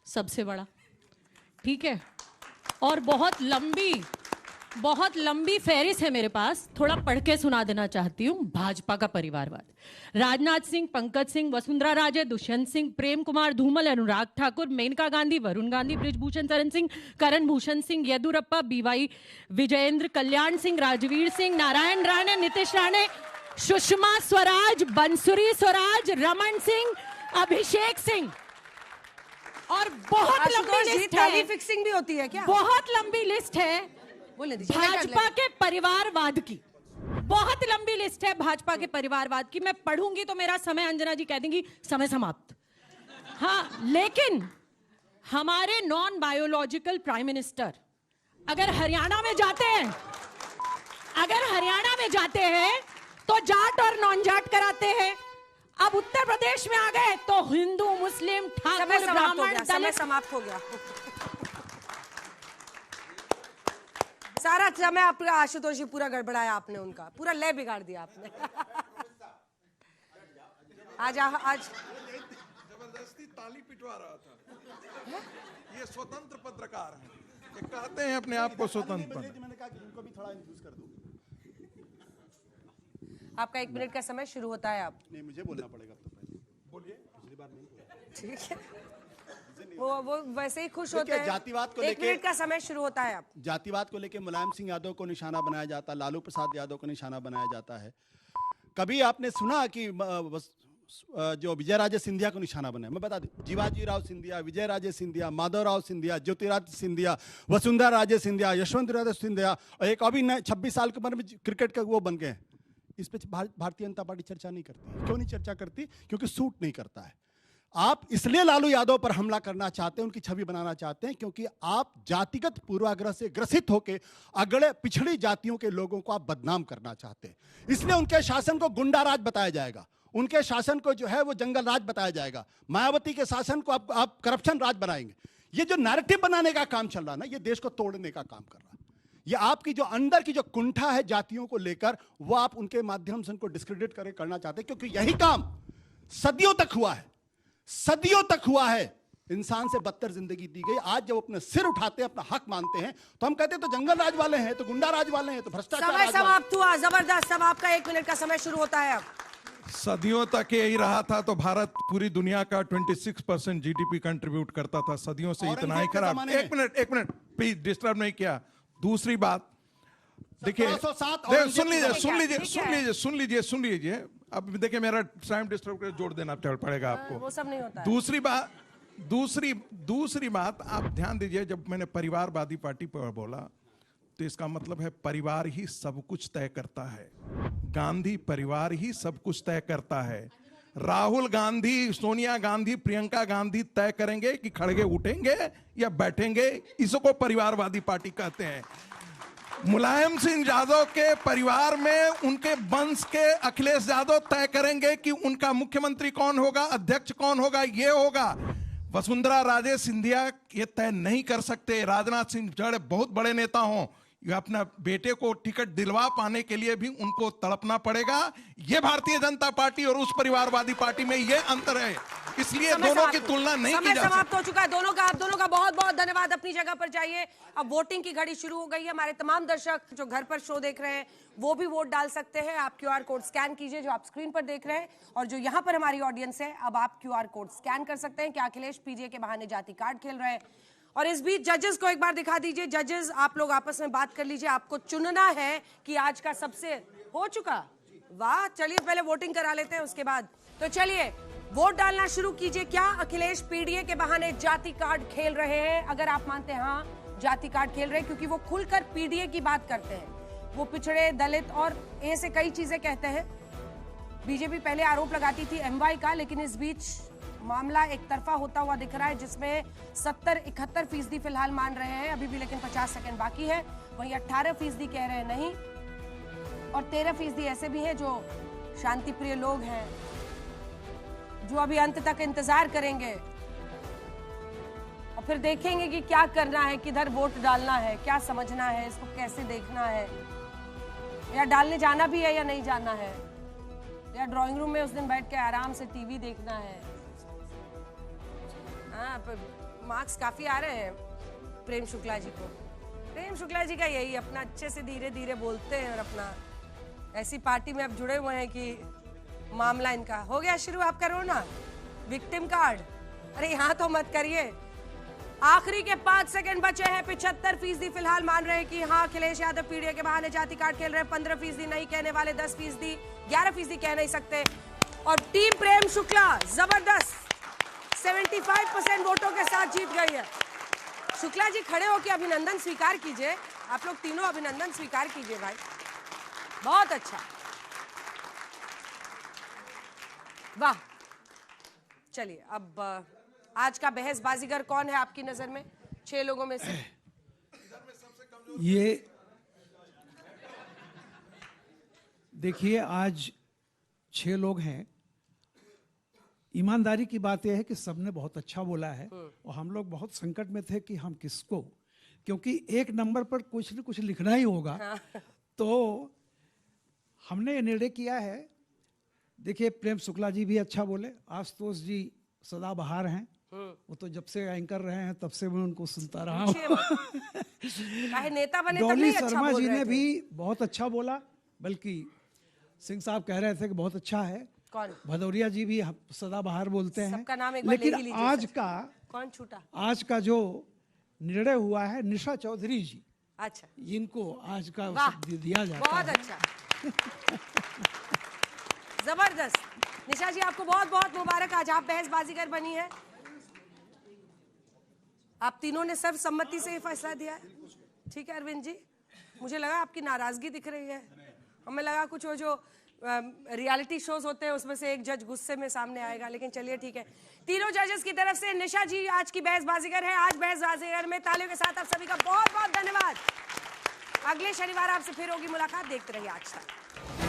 सबसे बड़ा। ठीक है, और बहुत लंबी फहरिस्त है मेरे पास, थोड़ा पढ़ के सुना देना चाहती हूँ। भाजपा का परिवारवाद: राजनाथ सिंह, पंकज सिंह, वसुंधरा राजे, दुष्यंत सिंह, प्रेम कुमार धूमल, अनुराग ठाकुर, मेनका गांधी, वरुण गांधी, ब्रिजभूषण शरण सिंह, करण भूषण सिंह, येदुरप्पा, बीवाई विजयेंद्र, कल्याण सिंह, राजवीर सिंह, नारायण राणे, नीतीश राणे, सुषमा स्वराज, बंसुरी स्वराज, रमन सिंह, अभिषेक सिंह। और बहुत लंबी लिस्ट है। फिक्सिंग भी होती है क्या? बहुत लंबी लिस्ट है भाजपा के परिवारवाद की। बहुत लंबी लिस्ट है भाजपा के परिवारवाद की। मैं पढ़ूंगी तो मेरा समय, अंजना जी कह देंगी समय समाप्त। हाँ, लेकिन हमारे नॉन बायोलॉजिकल प्राइम मिनिस्टर अगर हरियाणा में जाते हैं तो जाट और नॉन जाट कराते हैं। अब उत्तर प्रदेश में आ गए तो हिंदू, मुस्लिम, ठाकुर, ब्राह्मण, दलित। समाप्त हो गया। सारा समय आपका आशुतोष जी पूरा गड़बड़ाया आपने, उनका पूरा लय बिगाड़ दिया आपने। आज जबरदस्ती ताली पिटवा रहा था। ये स्वतंत्र पत्रकार हैं, ये कहते हैं अपने आप को स्वतंत्र। मैंने कहा कि इनको भी थोड़ा इंट्रोड्यूस कर दो। आपका 1 मिनट का समय शुरू होता है। आप नहीं, मुझे बोलना पड़ेगा तो पहले बोलिए। पिछली बार नहीं बोला। ठीक है, वो वैसे ही खुश होते हैं। जातिवाद को 1 मिनट का समय शुरू होता है। आप जातिवाद को लेकर मुलायम सिंह यादव को निशाना बनाया जाता, लालू प्रसाद यादव को निशाना बनाया जाता है। कभी आपने सुना कि जो विजय राजे सिंधिया को निशाना बनाया। मैं बता दूं, जीवाजी राव सिंधिया, विजय राजे सिंधिया, माधवराव सिंधिया, ज्योतिरादित्य सिंधिया, वसुंधरा राजे सिंधिया, यशवंत राजे सिंधिया और एक अभी 26 साल की उम्र में क्रिकेट के वो बन गए हैं। इस पे भारतीय जनता पार्टी चर्चा नहीं करती। क्यों नहीं चर्चा करती? क्योंकि सूट नहीं करता है। आप इसलिए लालू यादव पर हमला करना चाहते हैं, उनकी छवि बनाना चाहते हैं, क्योंकि आप जातिगत पूर्वाग्रह से ग्रसित होकर अगड़े पिछड़ी जातियों के लोगों को आप बदनाम करना चाहते हैं। इसलिए उनके शासन को गुंडा राज बताया जाएगा, उनके शासन को जो है वो जंगल राज बताया जाएगा, मायावती के शासन को आप करप्शन राज बनाएंगे। ये जो नैरेटिव बनाने का काम चल रहा है ना, ये देश को तोड़ने का काम कर रहा है। ये आपकी जो अंदर की जो कुंठा है जातियों को लेकर, वो आप उनके माध्यम से उनको डिस्क्रेडिट करना चाहते हैं, क्योंकि यही काम सदियों तक हुआ है, सदियों तक हुआ है। इंसान से बदतर जिंदगी दी गई। आज जब अपने सिर उठाते हैं, अपना हक मानते हैं, तो हम कहते हैं तो जंगल राज वाले हैं, तो गुंडा राज वाले हैं, तो भ्रष्टाचार समय समाप्त हुआ। जबरदस्त। अब आपका 1 मिनट का समय शुरू होता है। अब सदियों तक यही रहा था, तो भारत पूरी दुनिया का 26% जीडीपी कंट्रीब्यूट करता था। सदियों से इतना ही खराब। एक मिनट प्लीज डिस्टर्ब नहीं किया। दूसरी बात देखिए, सुन लीजिए। अब देखिए, मेरा टाइम डिस्टर्ब कर जोड़ देना पड़ेगा आपको। वो सब नहीं होता है। दूसरी बात आप ध्यान दीजिए, जब मैंने परिवारवादी पार्टी पर बोला तो इसका मतलब है परिवार ही सब कुछ तय करता है। गांधी परिवार ही सब कुछ तय करता है। राहुल गांधी, सोनिया गांधी, प्रियंका गांधी तय करेंगे कि खड़गे उठेंगे या बैठेंगे। इसको परिवारवादी पार्टी कहते हैं। मुलायम सिंह यादव के परिवार में उनके वंश के अखिलेश यादव तय करेंगे कि उनका मुख्यमंत्री कौन होगा, अध्यक्ष कौन होगा, ये होगा। वसुंधरा राजे सिंधिया ये तय नहीं कर सकते। राजनाथ सिंह जड़ बहुत बड़े नेता हों, ये अपना बेटे को टिकट दिलवा पाने के लिए भी उनको तड़पना पड़ेगा। ये भारतीय जनता पार्टी और उस परिवारवादी पार्टी में ये अंतर है, इसलिए दोनों की तुलना नहीं की जा सकती। समाप्त हो चुका है दोनों का। आप दोनों का बहुत बहुत धन्यवाद। अपनी जगह पर जाइए। अब वोटिंग की घड़ी शुरू हो गई है। हमारे तमाम दर्शक जो घर पर शो देख रहे हैं वो भी वोट डाल सकते हैं। आप QR कोड स्कैन कीजिए जो आप स्क्रीन पर देख रहे हैं, और जो यहाँ पर हमारी ऑडियंस है, अब आप QR कोड स्कैन कर सकते हैं कि अखिलेश पीडीए के बहाने जाति कार्ड खेल रहे हैं। और इस बीच जजेस को एक बार दिखा दीजिए। जजेस, आप लोग आपस में बात कर लीजिए। आपको चुनना है कि आज का सबसे हो चुका। वाह, चलिए पहले वोटिंग करा लेते हैं उसके बाद। तो चलिए वोट डालना शुरू कीजिए। क्या अखिलेश पीडीए के बहाने जाति कार्ड खेल रहे हैं? अगर आप मानते हैं हाँ जाति कार्ड खेल रहे हैं, क्योंकि वो खुलकर पीडीए की बात करते हैं, वो पिछड़े, दलित और ऐसे कई चीजें कहते हैं। बीजेपी पहले आरोप लगाती थी MY का, लेकिन इस बीच मामला एक तरफा होता हुआ दिख रहा है, जिसमें 70-71% फिलहाल मान रहे हैं अभी भी, लेकिन 50 सेकंड बाकी है। वहीं 18% कह रहे हैं नहीं, और 13% ऐसे भी हैं जो शांति प्रिय लोग हैं, जो अभी अंत तक इंतजार करेंगे और फिर देखेंगे कि क्या करना है, किधर वोट डालना है, क्या समझना है, इसको कैसे देखना है, या डालने जाना भी है या नहीं जाना है, या ड्राइंग रूम में उस दिन बैठ के आराम से टीवी देखना है। हाँ, मार्क्स काफी आ रहे हैं प्रेम शुक्ला जी को। प्रेम शुक्ला जी का यही, अपना अच्छे से धीरे धीरे बोलते हैं और अपना ऐसी पार्टी में अब जुड़े हुए हैं कि मामला इनका हो गया शुरू। आप करो ना विक्टिम कार्ड। अरे यहाँ तो मत करिए। आखिरी के 5 सेकंड बचे हैं। 75% फिलहाल मान रहे हैं कि हाँ अखिलेश यादव पीडीए के बहाने जाति कार्ड खेल रहे हैं। 15% नहीं कहने वाले, 10%, 11% कह नहीं सकते। और टीम प्रेम शुक्ला जबरदस्त 75% वोटों के साथ जीत गई है। शुक्ला जी खड़े होकर अभिनंदन स्वीकार कीजिए। आप लोग तीनों अभिनंदन स्वीकार कीजिए भाई, बहुत अच्छा, वाह। चलिए अब आज का बहस बाजीगर कौन है आपकी नजर में 6 लोगों में से? ये देखिए, आज 6 लोग हैं। ईमानदारी की बात यह है कि सबने बहुत अच्छा बोला है, और हम लोग बहुत संकट में थे कि हम किसको, क्योंकि एक नंबर पर कुछ न कुछ लिखना ही होगा। तो हमने ये निर्णय किया है। देखिए, प्रेम शुक्ला जी भी अच्छा बोले, आशुतोष जी सदाबहार हैं, वो तो जब से एंकर रहे हैं तब से मैं उनको सुनता रहा हूँ। नेता बने तब डॉली नहीं अच्छा शर्मा बोल जी रहे ने थे। भी बहुत अच्छा बोला, बल्कि सिंह साहब कह रहे थे कि बहुत अच्छा है। कौन? भदौरिया जी भी सदाबहार बोलते हैं। सबका नाम एक बार ले ही लेकिन लीजिए। आज का कौन छूटा? आज का जो निर्णय हुआ है, निशा चौधरी जी, अच्छा, इनको आज का वाह, दिया जाता बहुत है। अच्छा। जबरदस्त। निशा जी आपको बहुत बहुत मुबारक, आज आप बहस बाजीगर बनी है। आप तीनों ने सर्वसम्मति से ये फैसला दिया है, ठीक है अरविंद जी। मुझे लगा आपकी नाराजगी दिख रही है, हमें लगा कुछ वो जो रियलिटी शोज होते हैं उसमें से एक जज गुस्से में सामने आएगा, लेकिन चलिए ठीक है। तीनों जजेस की तरफ से निशा जी आज की बहस बाजीगर है। आज बहस बाजीगर में तालियों के साथ आप सभी का बहुत बहुत धन्यवाद। अगले शनिवार आपसे फिर होगी मुलाकात, देखते रहिए आज तक।